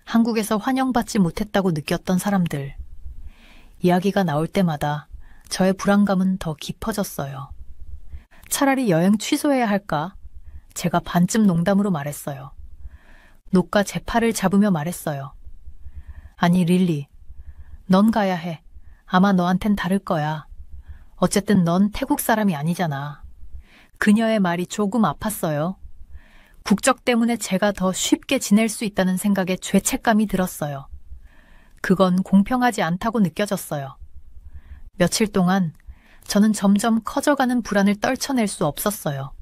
한국에서 환영받지 못했다고 느꼈던 사람들. 이야기가 나올 때마다 저의 불안감은 더 깊어졌어요. 차라리 여행 취소해야 할까? 제가 반쯤 농담으로 말했어요. 녹가 제 팔을 잡으며 말했어요. 아니, 릴리. 넌 가야 해. 아마 너한텐 다를 거야. 어쨌든 넌 태국 사람이 아니잖아. 그녀의 말이 조금 아팠어요. 국적 때문에 제가 더 쉽게 지낼 수 있다는 생각에 죄책감이 들었어요. 그건 공평하지 않다고 느껴졌어요. 며칠 동안 저는 점점 커져가는 불안을 떨쳐낼 수 없었어요.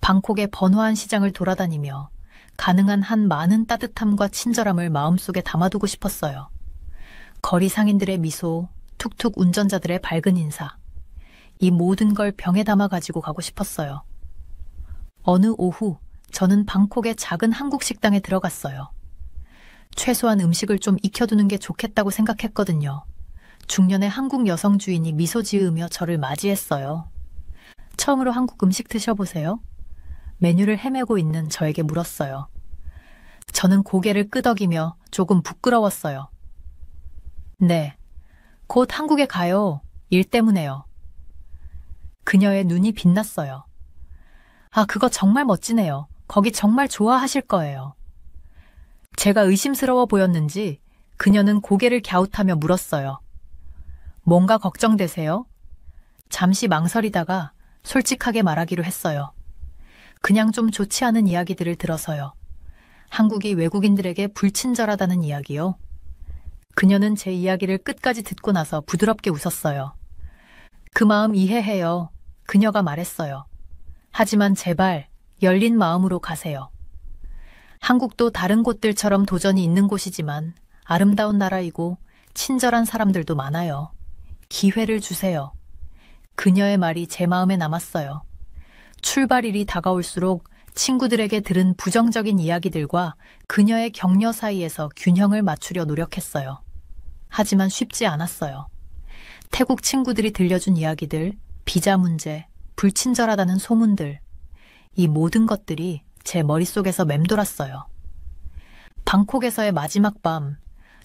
방콕의 번화한 시장을 돌아다니며 가능한 한 많은 따뜻함과 친절함을 마음속에 담아두고 싶었어요. 거리 상인들의 미소, 툭툭 운전자들의 밝은 인사. 이 모든 걸 병에 담아 가지고 가고 싶었어요. 어느 오후 저는 방콕의 작은 한국 식당에 들어갔어요. 최소한 음식을 좀 익혀두는 게 좋겠다고 생각했거든요. 중년의 한국 여성 주인이 미소 지으며 저를 맞이했어요. 처음으로 한국 음식 드셔보세요? 메뉴를 헤매고 있는 저에게 물었어요. 저는 고개를 끄덕이며 조금 부끄러웠어요. 네, 곧 한국에 가요. 일 때문에요. 그녀의 눈이 빛났어요. 아, 그거 정말 멋지네요. 거기 정말 좋아하실 거예요. 제가 의심스러워 보였는지 그녀는 고개를 갸웃하며 물었어요. 뭔가 걱정되세요? 잠시 망설이다가 솔직하게 말하기로 했어요. 그냥 좀 좋지 않은 이야기들을 들어서요. 한국이 외국인들에게 불친절하다는 이야기요. 그녀는 제 이야기를 끝까지 듣고 나서 부드럽게 웃었어요. 그 마음 이해해요. 그녀가 말했어요. 하지만 제발 열린 마음으로 가세요. 한국도 다른 곳들처럼 도전이 있는 곳이지만 아름다운 나라이고 친절한 사람들도 많아요. 기회를 주세요. 그녀의 말이 제 마음에 남았어요. 출발일이 다가올수록 친구들에게 들은 부정적인 이야기들과 그녀의 격려 사이에서 균형을 맞추려 노력했어요. 하지만 쉽지 않았어요. 태국 친구들이 들려준 이야기들, 비자 문제, 불친절하다는 소문들, 이 모든 것들이 제 머릿속에서 맴돌았어요. 방콕에서의 마지막 밤,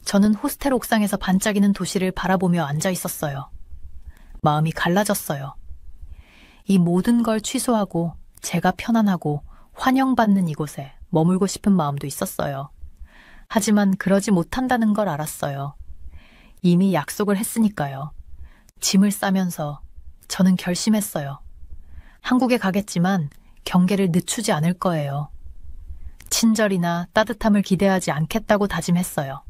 저는 호스텔 옥상에서 반짝이는 도시를 바라보며 앉아 있었어요. 마음이 갈라졌어요. 이 모든 걸 취소하고 제가 편안하고 환영받는 이곳에 머물고 싶은 마음도 있었어요. 하지만 그러지 못한다는 걸 알았어요. 이미 약속을 했으니까요. 짐을 싸면서 저는 결심했어요. 한국에 가겠지만 경계를 늦추지 않을 거예요. 친절이나 따뜻함을 기대하지 않겠다고 다짐했어요.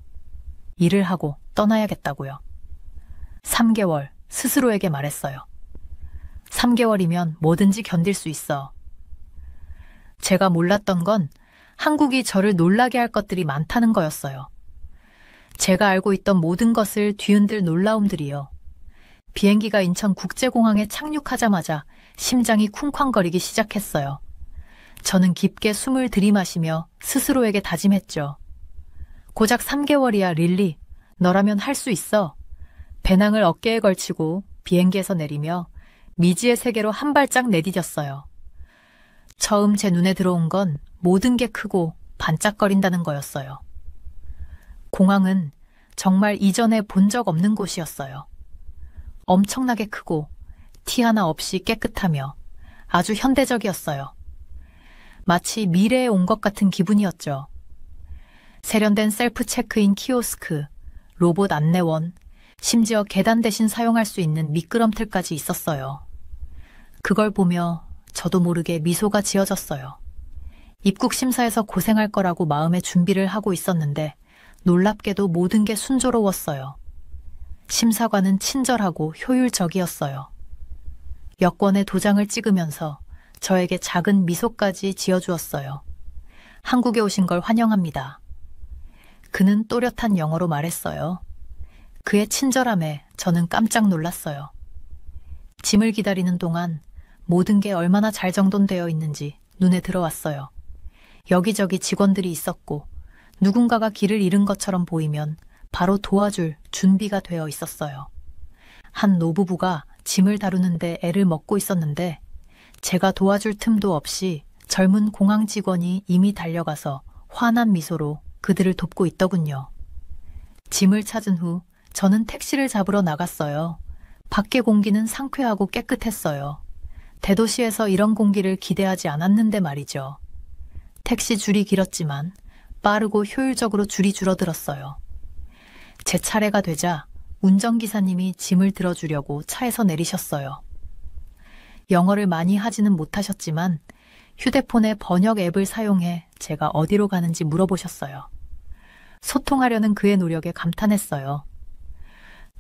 일을 하고 떠나야겠다고요. 3개월 스스로에게 말했어요. 3개월이면 뭐든지 견딜 수 있어. 제가 몰랐던 건 한국이 저를 놀라게 할 것들이 많다는 거였어요. 제가 알고 있던 모든 것을 뒤흔들 놀라움들이요. 비행기가 인천국제공항에 착륙하자마자 심장이 쿵쾅거리기 시작했어요. 저는 깊게 숨을 들이마시며 스스로에게 다짐했죠. 고작 3개월이야, 릴리. 너라면 할 수 있어. 배낭을 어깨에 걸치고 비행기에서 내리며 미지의 세계로 한 발짝 내디뎠어요. 처음 제 눈에 들어온 건 모든 게 크고 반짝거린다는 거였어요. 공항은 정말 이전에 본 적 없는 곳이었어요. 엄청나게 크고 티 하나 없이 깨끗하며 아주 현대적이었어요. 마치 미래에 온 것 같은 기분이었죠. 세련된 셀프 체크인 키오스크, 로봇 안내원, 심지어 계단 대신 사용할 수 있는 미끄럼틀까지 있었어요. 그걸 보며 저도 모르게 미소가 지어졌어요. 입국 심사에서 고생할 거라고 마음의 준비를 하고 있었는데 놀랍게도 모든 게 순조로웠어요. 심사관은 친절하고 효율적이었어요. 여권에 도장을 찍으면서 저에게 작은 미소까지 지어주었어요. 한국에 오신 걸 환영합니다. 그는 또렷한 영어로 말했어요. 그의 친절함에 저는 깜짝 놀랐어요. 짐을 기다리는 동안 모든 게 얼마나 잘 정돈되어 있는지 눈에 들어왔어요. 여기저기 직원들이 있었고 누군가가 길을 잃은 것처럼 보이면 바로 도와줄 준비가 되어 있었어요. 한 노부부가 짐을 다루는데 애를 먹고 있었는데 제가 도와줄 틈도 없이 젊은 공항 직원이 이미 달려가서 환한 미소로 그들을 돕고 있더군요. 짐을 찾은 후 저는 택시를 잡으러 나갔어요. 밖의 공기는 상쾌하고 깨끗했어요. 대도시에서 이런 공기를 기대하지 않았는데 말이죠. 택시 줄이 길었지만 빠르고 효율적으로 줄이 줄어들었어요. 제 차례가 되자 운전기사님이 짐을 들어주려고 차에서 내리셨어요. 영어를 많이 하지는 못하셨지만 휴대폰의 번역 앱을 사용해 제가 어디로 가는지 물어보셨어요. 소통하려는 그의 노력에 감탄했어요.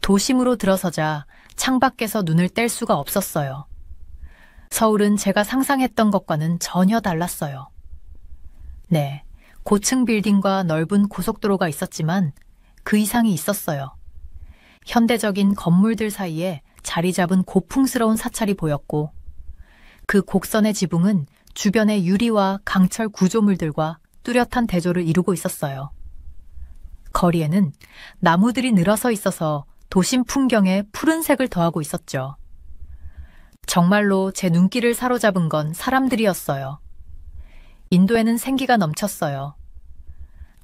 도심으로 들어서자 창밖에서 눈을 뗄 수가 없었어요. 서울은 제가 상상했던 것과는 전혀 달랐어요. 네, 고층 빌딩과 넓은 고속도로가 있었지만 그 이상이 있었어요. 현대적인 건물들 사이에 자리 잡은 고풍스러운 사찰이 보였고 그 곡선의 지붕은 주변의 유리와 강철 구조물들과 뚜렷한 대조를 이루고 있었어요. 거리에는 나무들이 늘어서 있어서 도심 풍경에 푸른색을 더하고 있었죠. 정말로 제 눈길을 사로잡은 건 사람들이었어요. 인도에는 생기가 넘쳤어요.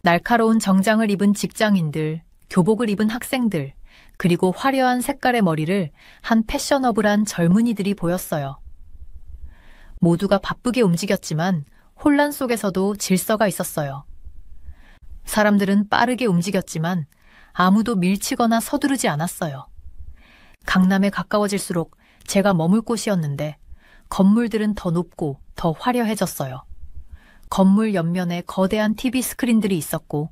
날카로운 정장을 입은 직장인들, 교복을 입은 학생들, 그리고 화려한 색깔의 머리를 한 패셔너블한 젊은이들이 보였어요. 모두가 바쁘게 움직였지만 혼란 속에서도 질서가 있었어요. 사람들은 빠르게 움직였지만 아무도 밀치거나 서두르지 않았어요. 강남에 가까워질수록 제가 머물 곳이었는데 건물들은 더 높고 더 화려해졌어요. 건물 옆면에 거대한 TV 스크린들이 있었고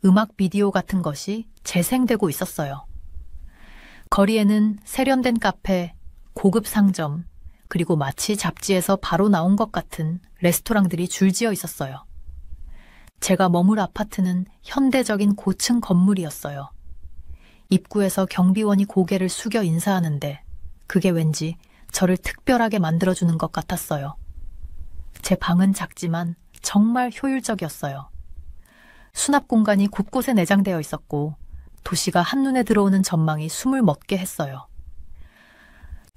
음악 비디오 같은 것이 재생되고 있었어요. 거리에는 세련된 카페, 고급 상점, 그리고 마치 잡지에서 바로 나온 것 같은 레스토랑들이 줄지어 있었어요. 제가 머물 아파트는 현대적인 고층 건물이었어요. 입구에서 경비원이 고개를 숙여 인사하는데 그게 왠지 저를 특별하게 만들어주는 것 같았어요. 제 방은 작지만 정말 효율적이었어요. 수납 공간이 곳곳에 내장되어 있었고 도시가 한눈에 들어오는 전망이 숨을 멎게 했어요.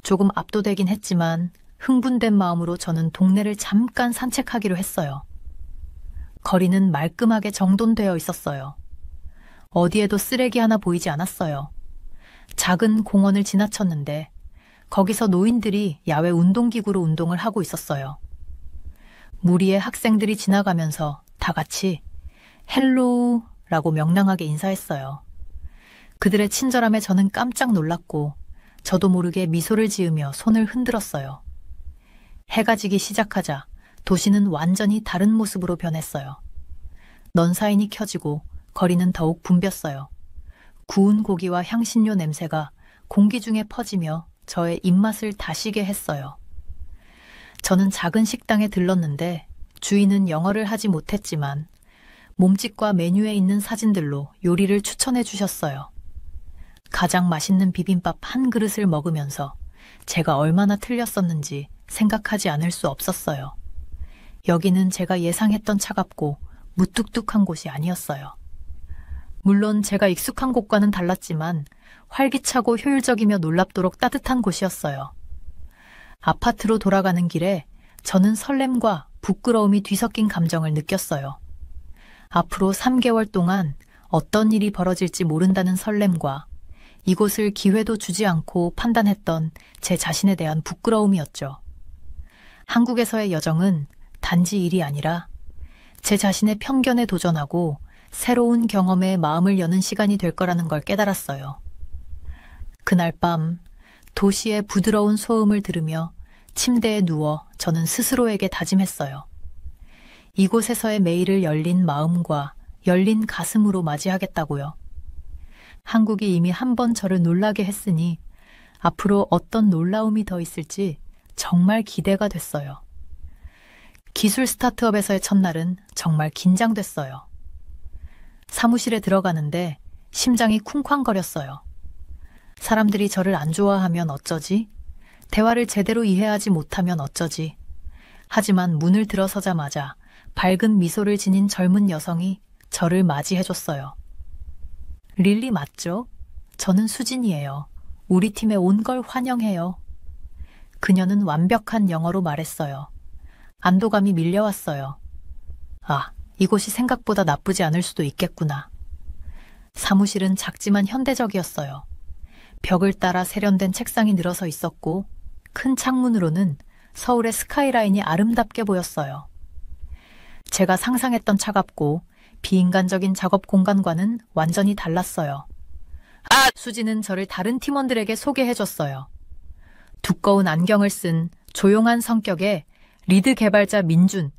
조금 압도되긴 했지만 흥분된 마음으로 저는 동네를 잠깐 산책하기로 했어요. 거리는 말끔하게 정돈되어 있었어요. 어디에도 쓰레기 하나 보이지 않았어요. 작은 공원을 지나쳤는데 거기서 노인들이 야외 운동기구로 운동을 하고 있었어요. 무리의 학생들이 지나가면서 다 같이 헬로우라고 명랑하게 인사했어요. 그들의 친절함에 저는 깜짝 놀랐고 저도 모르게 미소를 지으며 손을 흔들었어요. 해가 지기 시작하자 도시는 완전히 다른 모습으로 변했어요. 넌사인이 켜지고 거리는 더욱 붐볐어요. 구운 고기와 향신료 냄새가 공기 중에 퍼지며 저의 입맛을 다시게 했어요. 저는 작은 식당에 들렀는데 주인은 영어를 하지 못했지만 몸집과 메뉴에 있는 사진들로 요리를 추천해 주셨어요. 가장 맛있는 비빔밥 한 그릇을 먹으면서 제가 얼마나 틀렸었는지 생각하지 않을 수 없었어요. 여기는 제가 예상했던 차갑고 무뚝뚝한 곳이 아니었어요. 물론 제가 익숙한 곳과는 달랐지만 활기차고 효율적이며 놀랍도록 따뜻한 곳이었어요. 아파트로 돌아가는 길에 저는 설렘과 부끄러움이 뒤섞인 감정을 느꼈어요. 앞으로 3개월 동안 어떤 일이 벌어질지 모른다는 설렘과 이곳을 기회도 주지 않고 판단했던 제 자신에 대한 부끄러움이었죠. 한국에서의 여정은 단지 일이 아니라 제 자신의 편견에 도전하고 새로운 경험에 마음을 여는 시간이 될 거라는 걸 깨달았어요. 그날 밤 도시의 부드러운 소음을 들으며 침대에 누워 저는 스스로에게 다짐했어요. 이곳에서의 매일을 열린 마음과 열린 가슴으로 맞이하겠다고요. 한국이 이미 한 번 저를 놀라게 했으니 앞으로 어떤 놀라움이 더 있을지 정말 기대가 됐어요. 기술 스타트업에서의 첫날은 정말 긴장됐어요. 사무실에 들어가는데 심장이 쿵쾅거렸어요. 사람들이 저를 안 좋아하면 어쩌지? 대화를 제대로 이해하지 못하면 어쩌지? 하지만 문을 들어서자마자 밝은 미소를 지닌 젊은 여성이 저를 맞이해줬어요. 릴리 맞죠? 저는 수진이에요. 우리 팀에 온 걸 환영해요. 그녀는 완벽한 영어로 말했어요. 안도감이 밀려왔어요. 아, 이곳이 생각보다 나쁘지 않을 수도 있겠구나. 사무실은 작지만 현대적이었어요. 벽을 따라 세련된 책상이 늘어서 있었고 큰 창문으로는 서울의 스카이라인이 아름답게 보였어요. 제가 상상했던 차갑고 비인간적인 작업 공간과는 완전히 달랐어요. 수지는 저를 다른 팀원들에게 소개해줬어요. 두꺼운 안경을 쓴 조용한 성격의 리드 개발자 민준,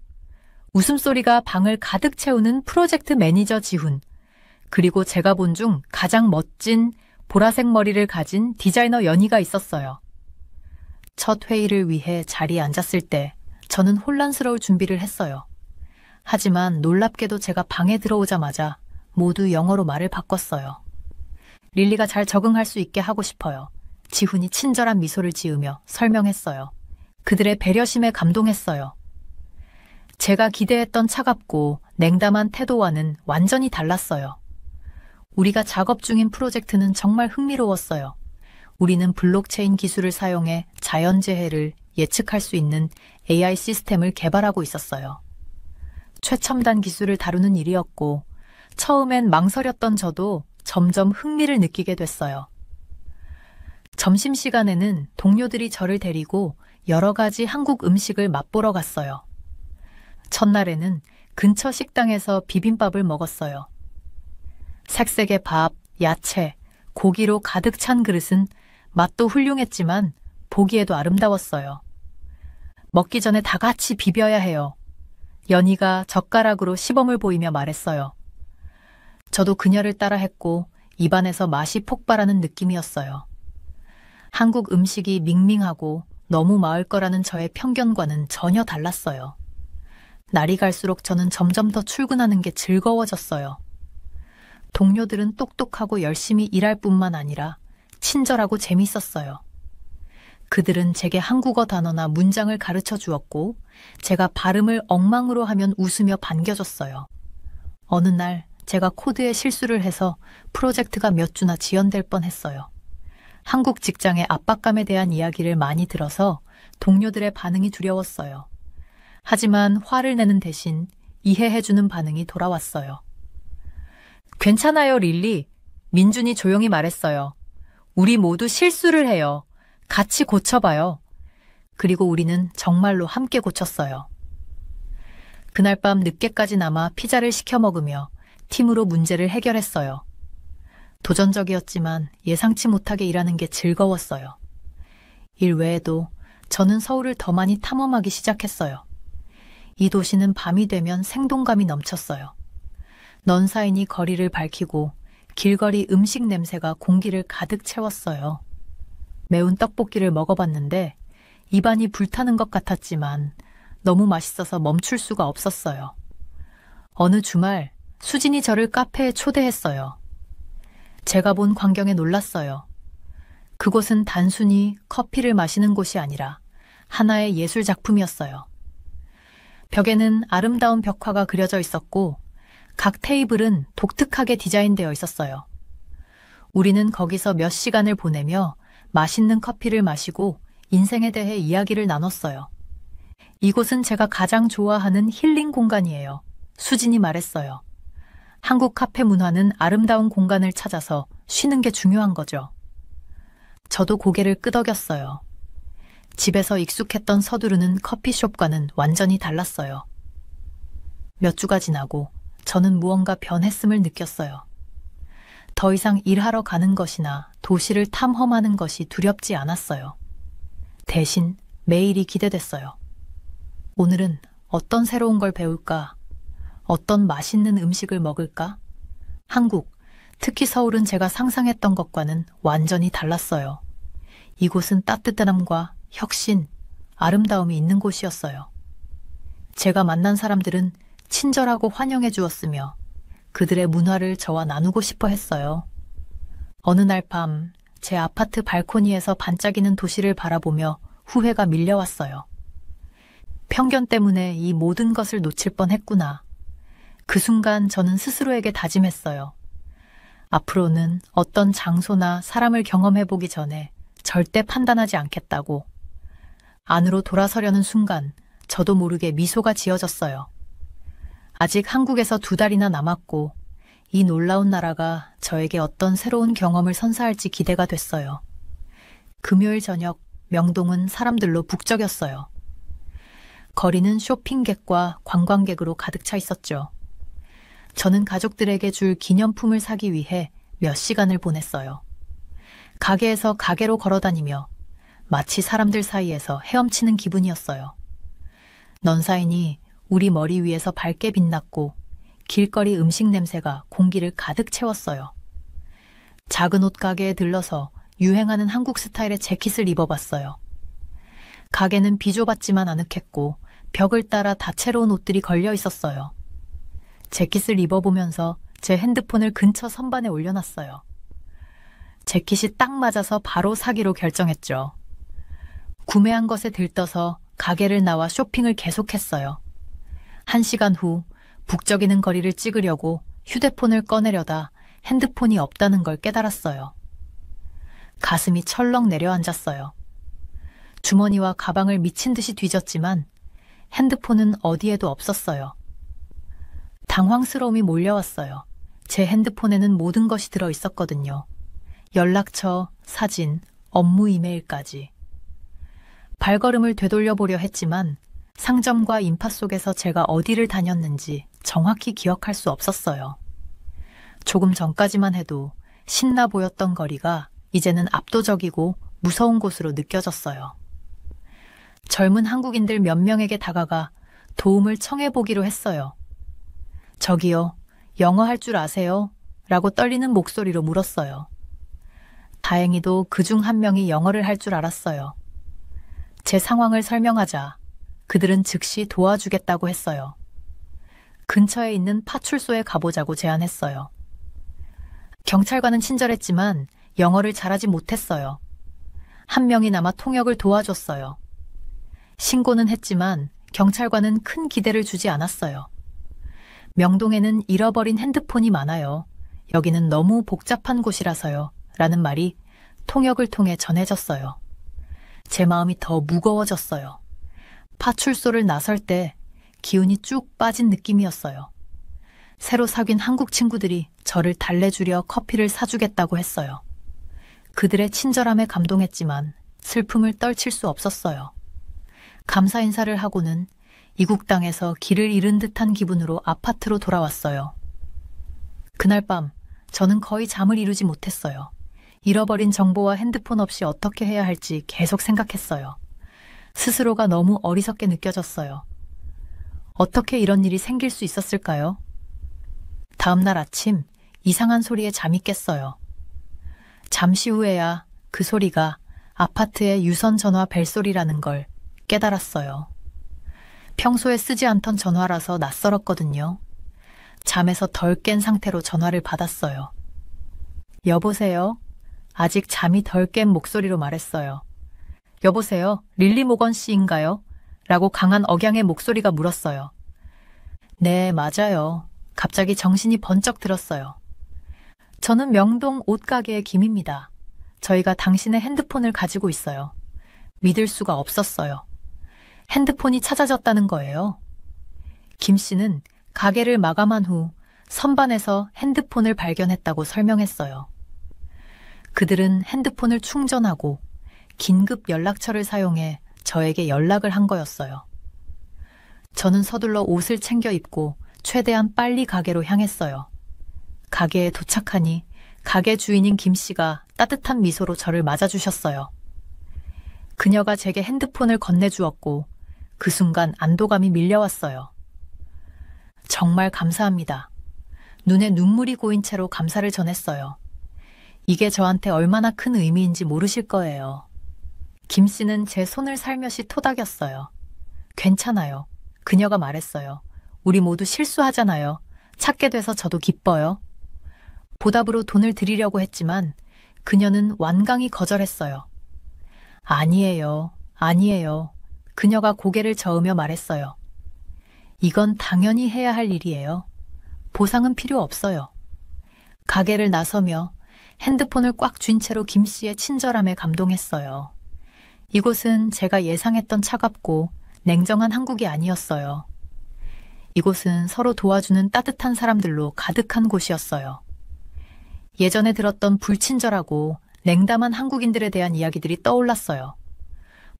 웃음소리가 방을 가득 채우는 프로젝트 매니저 지훈, 그리고 제가 본 중 가장 멋진 보라색 머리를 가진 디자이너 연희가 있었어요. 첫 회의를 위해 자리에 앉았을 때 저는 혼란스러울 준비를 했어요. 하지만 놀랍게도 제가 방에 들어오자마자 모두 영어로 말을 바꿨어요. 릴리가 잘 적응할 수 있게 하고 싶어요. 지훈이 친절한 미소를 지으며 설명했어요. 그들의 배려심에 감동했어요. 제가 기대했던 차갑고 냉담한 태도와는 완전히 달랐어요. 우리가 작업 중인 프로젝트는 정말 흥미로웠어요. 우리는 블록체인 기술을 사용해 자연재해를 예측할 수 있는 AI 시스템을 개발하고 있었어요. 최첨단 기술을 다루는 일이었고 처음엔 망설였던 저도 점점 흥미를 느끼게 됐어요. 점심시간에는 동료들이 저를 데리고 여러 가지 한국 음식을 맛보러 갔어요. 첫날에는 근처 식당에서 비빔밥을 먹었어요. 색색의 밥, 야채, 고기로 가득 찬 그릇은 맛도 훌륭했지만 보기에도 아름다웠어요. 먹기 전에 다 같이 비벼야 해요. 연희가 젓가락으로 시범을 보이며 말했어요. 저도 그녀를 따라 했고 입안에서 맛이 폭발하는 느낌이었어요. 한국 음식이 밍밍하고 너무 마을 거라는 저의 편견과는 전혀 달랐어요. 날이 갈수록 저는 점점 더 출근하는 게 즐거워졌어요. 동료들은 똑똑하고 열심히 일할 뿐만 아니라 친절하고 재밌었어요. 그들은 제게 한국어 단어나 문장을 가르쳐 주었고 제가 발음을 엉망으로 하면 웃으며 반겨줬어요. 어느 날 제가 코드에 실수를 해서 프로젝트가 몇 주나 지연될 뻔했어요. 한국 직장의 압박감에 대한 이야기를 많이 들어서 동료들의 반응이 두려웠어요. 하지만 화를 내는 대신 이해해주는 반응이 돌아왔어요. 괜찮아요, 릴리. 민준이 조용히 말했어요. 우리 모두 실수를 해요. 같이 고쳐봐요. 그리고 우리는 정말로 함께 고쳤어요. 그날 밤 늦게까지 남아 피자를 시켜 먹으며 팀으로 문제를 해결했어요. 도전적이었지만 예상치 못하게 일하는 게 즐거웠어요. 일 외에도 저는 서울을 더 많이 탐험하기 시작했어요. 이 도시는 밤이 되면 생동감이 넘쳤어요. 넌사인이 거리를 밝히고 길거리 음식 냄새가 공기를 가득 채웠어요. 매운 떡볶이를 먹어봤는데 입안이 불타는 것 같았지만 너무 맛있어서 멈출 수가 없었어요. 어느 주말 수진이 저를 카페에 초대했어요. 제가 본 광경에 놀랐어요. 그곳은 단순히 커피를 마시는 곳이 아니라 하나의 예술 작품이었어요. 벽에는 아름다운 벽화가 그려져 있었고 각 테이블은 독특하게 디자인되어 있었어요. 우리는 거기서 몇 시간을 보내며 맛있는 커피를 마시고 인생에 대해 이야기를 나눴어요. 이곳은 제가 가장 좋아하는 힐링 공간이에요. 수진이 말했어요. 한국 카페 문화는 아름다운 공간을 찾아서 쉬는 게 중요한 거죠. 저도 고개를 끄덕였어요. 집에서 익숙했던 서두르는 커피숍과는 완전히 달랐어요. 몇 주가 지나고 저는 무언가 변했음을 느꼈어요. 더 이상 일하러 가는 것이나 도시를 탐험하는 것이 두렵지 않았어요. 대신 매일이 기대됐어요. 오늘은 어떤 새로운 걸 배울까? 어떤 맛있는 음식을 먹을까? 한국, 특히 서울은 제가 상상했던 것과는 완전히 달랐어요. 이곳은 따뜻함과 혁신, 아름다움이 있는 곳이었어요. 제가 만난 사람들은 친절하고 환영해 주었으며 그들의 문화를 저와 나누고 싶어 했어요. 어느 날 밤, 제 아파트 발코니에서 반짝이는 도시를 바라보며 후회가 밀려왔어요. 편견 때문에 이 모든 것을 놓칠 뻔했구나. 그 순간 저는 스스로에게 다짐했어요. 앞으로는 어떤 장소나 사람을 경험해보기 전에 절대 판단하지 않겠다고. 안으로 돌아서려는 순간 저도 모르게 미소가 지어졌어요. 아직 한국에서 2달이나 남았고 이 놀라운 나라가 저에게 어떤 새로운 경험을 선사할지 기대가 됐어요. 금요일 저녁 명동은 사람들로 북적였어요. 거리는 쇼핑객과 관광객으로 가득 차 있었죠. 저는 가족들에게 줄 기념품을 사기 위해 몇 시간을 보냈어요. 가게에서 가게로 걸어다니며 마치 사람들 사이에서 헤엄치는 기분이었어요. 넌사인이 우리 머리 위에서 밝게 빛났고 길거리 음식 냄새가 공기를 가득 채웠어요. 작은 옷 가게에 들러서 유행하는 한국 스타일의 재킷을 입어봤어요. 가게는 비좁았지만 아늑했고 벽을 따라 다채로운 옷들이 걸려 있었어요. 재킷을 입어보면서 제 핸드폰을 근처 선반에 올려놨어요. 재킷이 딱 맞아서 바로 사기로 결정했죠. 구매한 것에 들떠서 가게를 나와 쇼핑을 계속했어요. 1시간 후 북적이는 거리를 찍으려고 휴대폰을 꺼내려다 핸드폰이 없다는 걸 깨달았어요. 가슴이 철렁 내려앉았어요. 주머니와 가방을 미친 듯이 뒤졌지만 핸드폰은 어디에도 없었어요. 당황스러움이 몰려왔어요. 제 핸드폰에는 모든 것이 들어 있었거든요. 연락처, 사진, 업무 이메일까지. 발걸음을 되돌려 보려 했지만 상점과 인파 속에서 제가 어디를 다녔는지 정확히 기억할 수 없었어요. 조금 전까지만 해도 신나 보였던 거리가 이제는 압도적이고 무서운 곳으로 느껴졌어요. 젊은 한국인들 몇 명에게 다가가 도움을 청해보기로 했어요. 저기요, 영어 할 줄 아세요? 라고 떨리는 목소리로 물었어요. 다행히도 그중 한 명이 영어를 할 줄 알았어요. 제 상황을 설명하자 그들은 즉시 도와주겠다고 했어요. 근처에 있는 파출소에 가보자고 제안했어요. 경찰관은 친절했지만 영어를 잘하지 못했어요. 한 명이나마 통역을 도와줬어요. 신고는 했지만 경찰관은 큰 기대를 주지 않았어요. 명동에는 잃어버린 핸드폰이 많아요. 여기는 너무 복잡한 곳이라서요. 라는 말이 통역을 통해 전해졌어요. 제 마음이 더 무거워졌어요. 파출소를 나설 때 기운이 쭉 빠진 느낌이었어요. 새로 사귄 한국 친구들이 저를 달래주려 커피를 사주겠다고 했어요. 그들의 친절함에 감동했지만 슬픔을 떨칠 수 없었어요. 감사 인사를 하고는 이국 땅에서 길을 잃은 듯한 기분으로 아파트로 돌아왔어요. 그날 밤 저는 거의 잠을 이루지 못했어요. 잃어버린 정보와 핸드폰 없이 어떻게 해야 할지 계속 생각했어요. 스스로가 너무 어리석게 느껴졌어요. 어떻게 이런 일이 생길 수 있었을까요? 다음 날 아침 이상한 소리에 잠이 깼어요. 잠시 후에야 그 소리가 아파트의 유선 전화 벨소리라는 걸 깨달았어요. 평소에 쓰지 않던 전화라서 낯설었거든요. 잠에서 덜 깬 상태로 전화를 받았어요. 여보세요? 아직 잠이 덜 깬 목소리로 말했어요. 여보세요? 릴리 모건 씨인가요? 라고 강한 억양의 목소리가 물었어요. 네, 맞아요. 갑자기 정신이 번쩍 들었어요. 저는 명동 옷가게의 김입니다. 저희가 당신의 핸드폰을 가지고 있어요. 믿을 수가 없었어요. 핸드폰이 찾아졌다는 거예요. 김 씨는 가게를 마감한 후 선반에서 핸드폰을 발견했다고 설명했어요. 그들은 핸드폰을 충전하고 긴급 연락처를 사용해 저에게 연락을 한 거였어요. 저는 서둘러 옷을 챙겨 입고 최대한 빨리 가게로 향했어요. 가게에 도착하니 가게 주인인 김 씨가 따뜻한 미소로 저를 맞아주셨어요. 그녀가 제게 핸드폰을 건네주었고 그 순간 안도감이 밀려왔어요. 정말 감사합니다. 눈에 눈물이 고인 채로 감사를 전했어요. 이게 저한테 얼마나 큰 의미인지 모르실 거예요. 김 씨는 제 손을 살며시 토닥였어요. 괜찮아요. 그녀가 말했어요. 우리 모두 실수하잖아요. 찾게 돼서 저도 기뻐요. 보답으로 돈을 드리려고 했지만 그녀는 완강히 거절했어요. 아니에요. 아니에요. 그녀가 고개를 저으며 말했어요. 이건 당연히 해야 할 일이에요. 보상은 필요 없어요. 가게를 나서며 핸드폰을 꽉 쥔 채로 김 씨의 친절함에 감동했어요. 이곳은 제가 예상했던 차갑고 냉정한 한국이 아니었어요. 이곳은 서로 도와주는 따뜻한 사람들로 가득한 곳이었어요. 예전에 들었던 불친절하고 냉담한 한국인들에 대한 이야기들이 떠올랐어요.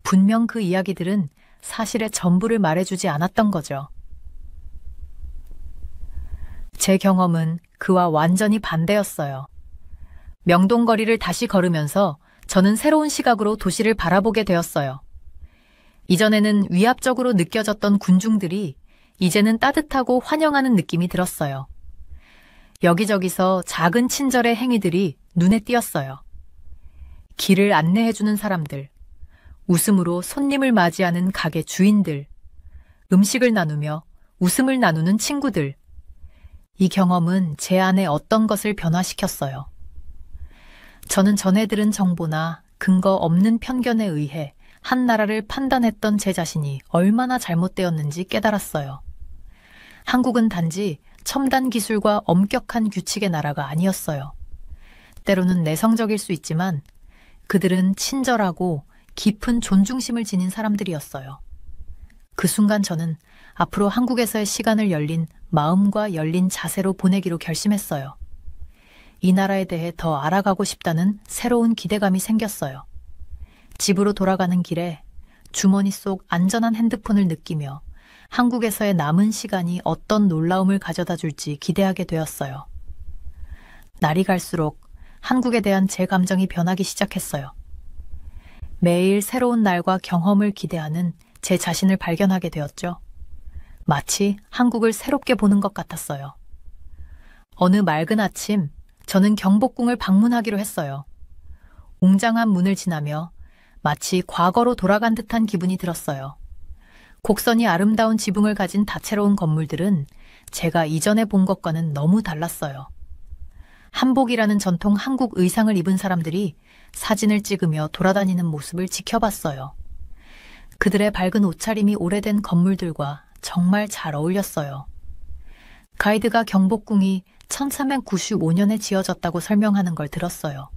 분명 그 이야기들은 사실의 전부를 말해주지 않았던 거죠. 제 경험은 그와 완전히 반대였어요. 명동거리를 다시 걸으면서 저는 새로운 시각으로 도시를 바라보게 되었어요. 이전에는 위압적으로 느껴졌던 군중들이 이제는 따뜻하고 환영하는 느낌이 들었어요. 여기저기서 작은 친절의 행위들이 눈에 띄었어요. 길을 안내해주는 사람들, 웃음으로 손님을 맞이하는 가게 주인들, 음식을 나누며 웃음을 나누는 친구들. 이 경험은 제 안에 어떤 것을 변화시켰어요. 저는 전해 들은 정보나 근거 없는 편견에 의해 한 나라를 판단했던 제 자신이 얼마나 잘못되었는지 깨달았어요. 한국은 단지 첨단 기술과 엄격한 규칙의 나라가 아니었어요. 때로는 내성적일 수 있지만 그들은 친절하고 깊은 존중심을 지닌 사람들이었어요. 그 순간 저는 앞으로 한국에서의 시간을 열린 마음과 열린 자세로 보내기로 결심했어요. 이 나라에 대해 더 알아가고 싶다는 새로운 기대감이 생겼어요. 집으로 돌아가는 길에 주머니 속 안전한 핸드폰을 느끼며 한국에서의 남은 시간이 어떤 놀라움을 가져다 줄지 기대하게 되었어요. 날이 갈수록 한국에 대한 제 감정이 변하기 시작했어요. 매일 새로운 날과 경험을 기대하는 제 자신을 발견하게 되었죠. 마치 한국을 새롭게 보는 것 같았어요. 어느 맑은 아침, 저는 경복궁을 방문하기로 했어요. 웅장한 문을 지나며 마치 과거로 돌아간 듯한 기분이 들었어요. 곡선이 아름다운 지붕을 가진 다채로운 건물들은 제가 이전에 본 것과는 너무 달랐어요. 한복이라는 전통 한국 의상을 입은 사람들이 사진을 찍으며 돌아다니는 모습을 지켜봤어요. 그들의 밝은 옷차림이 오래된 건물들과 정말 잘 어울렸어요. 가이드가 경복궁이 1395년에 지어졌다고 설명하는 걸 들었어요.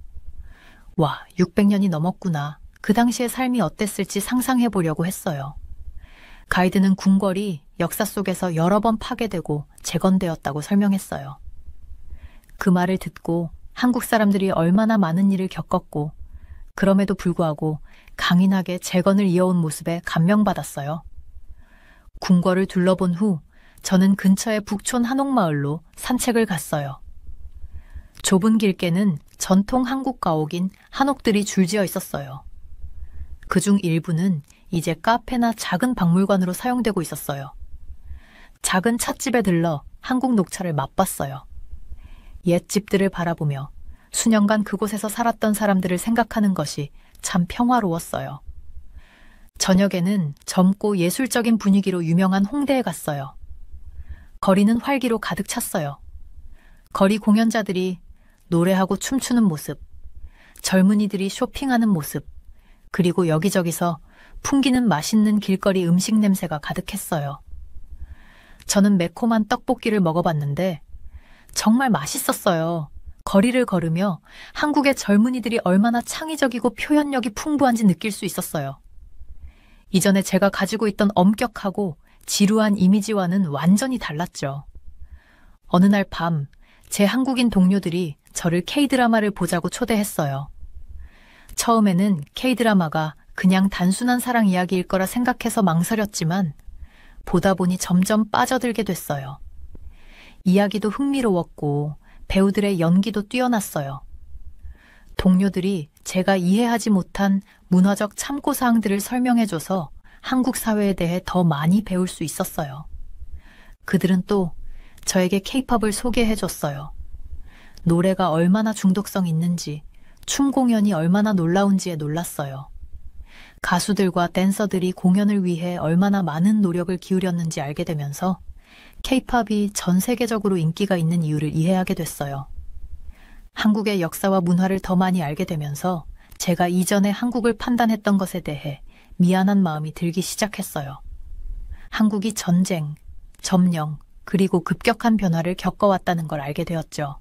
와, 600년이 넘었구나. 그 당시의 삶이 어땠을지 상상해 보려고 했어요. 가이드는 궁궐이 역사 속에서 여러 번 파괴되고 재건되었다고 설명했어요. 그 말을 듣고 한국 사람들이 얼마나 많은 일을 겪었고 그럼에도 불구하고 강인하게 재건을 이어온 모습에 감명받았어요. 궁궐을 둘러본 후 저는 근처의 북촌 한옥마을로 산책을 갔어요. 좁은 길께는 전통 한국 가옥인 한옥들이 줄지어 있었어요. 그중 일부는 이제 카페나 작은 박물관으로 사용되고 있었어요. 작은 찻집에 들러 한국 녹차를 맛봤어요. 옛 집들을 바라보며 수년간 그곳에서 살았던 사람들을 생각하는 것이 참 평화로웠어요. 저녁에는 젊고 예술적인 분위기로 유명한 홍대에 갔어요. 거리는 활기로 가득 찼어요. 거리 공연자들이 노래하고 춤추는 모습, 젊은이들이 쇼핑하는 모습, 그리고 여기저기서 풍기는 맛있는 길거리 음식 냄새가 가득했어요. 저는 매콤한 떡볶이를 먹어봤는데 정말 맛있었어요. 거리를 걸으며 한국의 젊은이들이 얼마나 창의적이고 표현력이 풍부한지 느낄 수 있었어요. 이전에 제가 가지고 있던 엄격하고 지루한 이미지와는 완전히 달랐죠. 어느 날 밤, 제 한국인 동료들이 저를 K-드라마를 보자고 초대했어요. 처음에는 K-드라마가 그냥 단순한 사랑 이야기일 거라 생각해서 망설였지만 보다 보니 점점 빠져들게 됐어요. 이야기도 흥미로웠고 배우들의 연기도 뛰어났어요. 동료들이 제가 이해하지 못한 문화적 참고사항들을 설명해줘서 한국 사회에 대해 더 많이 배울 수 있었어요. 그들은 또 저에게 K-팝을 소개해줬어요. 노래가 얼마나 중독성 있는지, 춤 공연이 얼마나 놀라운지에 놀랐어요. 가수들과 댄서들이 공연을 위해 얼마나 많은 노력을 기울였는지 알게 되면서 K-팝이 전 세계적으로 인기가 있는 이유를 이해하게 됐어요. 한국의 역사와 문화를 더 많이 알게 되면서 제가 이전에 한국을 판단했던 것에 대해 미안한 마음이 들기 시작했어요. 한국이 전쟁, 점령, 그리고 급격한 변화를 겪어왔다는 걸 알게 되었죠.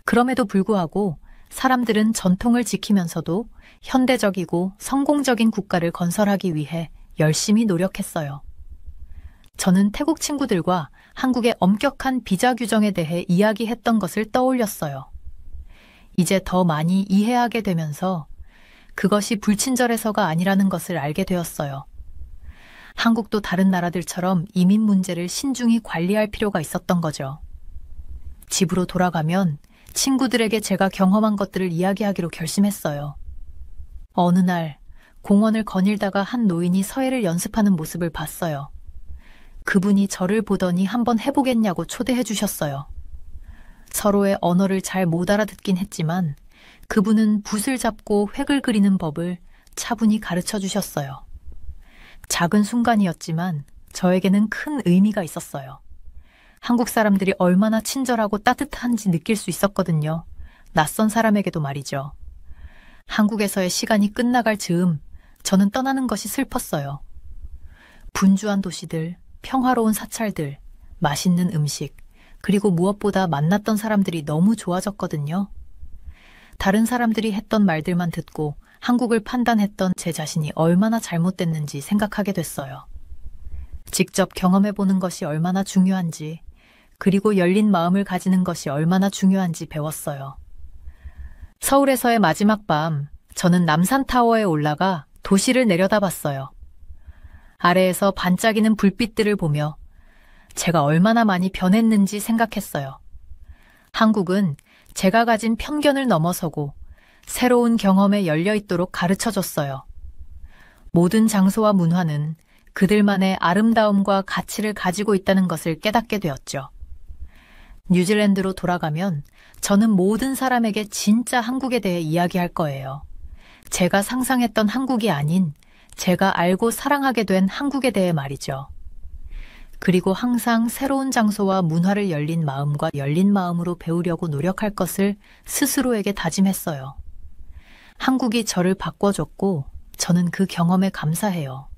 그럼에도 불구하고 사람들은 전통을 지키면서도 현대적이고 성공적인 국가를 건설하기 위해 열심히 노력했어요. 저는 태국 친구들과 한국의 엄격한 비자 규정에 대해 이야기했던 것을 떠올렸어요. 이제 더 많이 이해하게 되면서 그것이 불친절해서가 아니라는 것을 알게 되었어요. 한국도 다른 나라들처럼 이민 문제를 신중히 관리할 필요가 있었던 거죠. 집으로 돌아가면 친구들에게 제가 경험한 것들을 이야기하기로 결심했어요. 어느 날 공원을 거닐다가 한 노인이 서예를 연습하는 모습을 봤어요. 그분이 저를 보더니 한번 해보겠냐고 초대해 주셨어요. 서로의 언어를 잘 못 알아듣긴 했지만 그분은 붓을 잡고 획을 그리는 법을 차분히 가르쳐 주셨어요. 작은 순간이었지만 저에게는 큰 의미가 있었어요. 한국 사람들이 얼마나 친절하고 따뜻한지 느낄 수 있었거든요. 낯선 사람에게도 말이죠. 한국에서의 시간이 끝나갈 즈음 저는 떠나는 것이 슬펐어요. 분주한 도시들, 평화로운 사찰들, 맛있는 음식, 그리고 무엇보다 만났던 사람들이 너무 좋아졌거든요. 다른 사람들이 했던 말들만 듣고 한국을 판단했던 제 자신이 얼마나 잘못됐는지 생각하게 됐어요. 직접 경험해보는 것이 얼마나 중요한지, 그리고 열린 마음을 가지는 것이 얼마나 중요한지 배웠어요. 서울에서의 마지막 밤, 저는 남산타워에 올라가 도시를 내려다봤어요. 아래에서 반짝이는 불빛들을 보며 제가 얼마나 많이 변했는지 생각했어요. 한국은 제가 가진 편견을 넘어서고 새로운 경험에 열려 있도록 가르쳐줬어요. 모든 장소와 문화는 그들만의 아름다움과 가치를 가지고 있다는 것을 깨닫게 되었죠. 뉴질랜드로 돌아가면 저는 모든 사람에게 진짜 한국에 대해 이야기할 거예요. 제가 상상했던 한국이 아닌 제가 알고 사랑하게 된 한국에 대해 말이죠. 그리고 항상 새로운 장소와 문화를 열린 마음과 열린 마음으로 배우려고 노력할 것을 스스로에게 다짐했어요. 한국이 저를 바꿔줬고 저는 그 경험에 감사해요.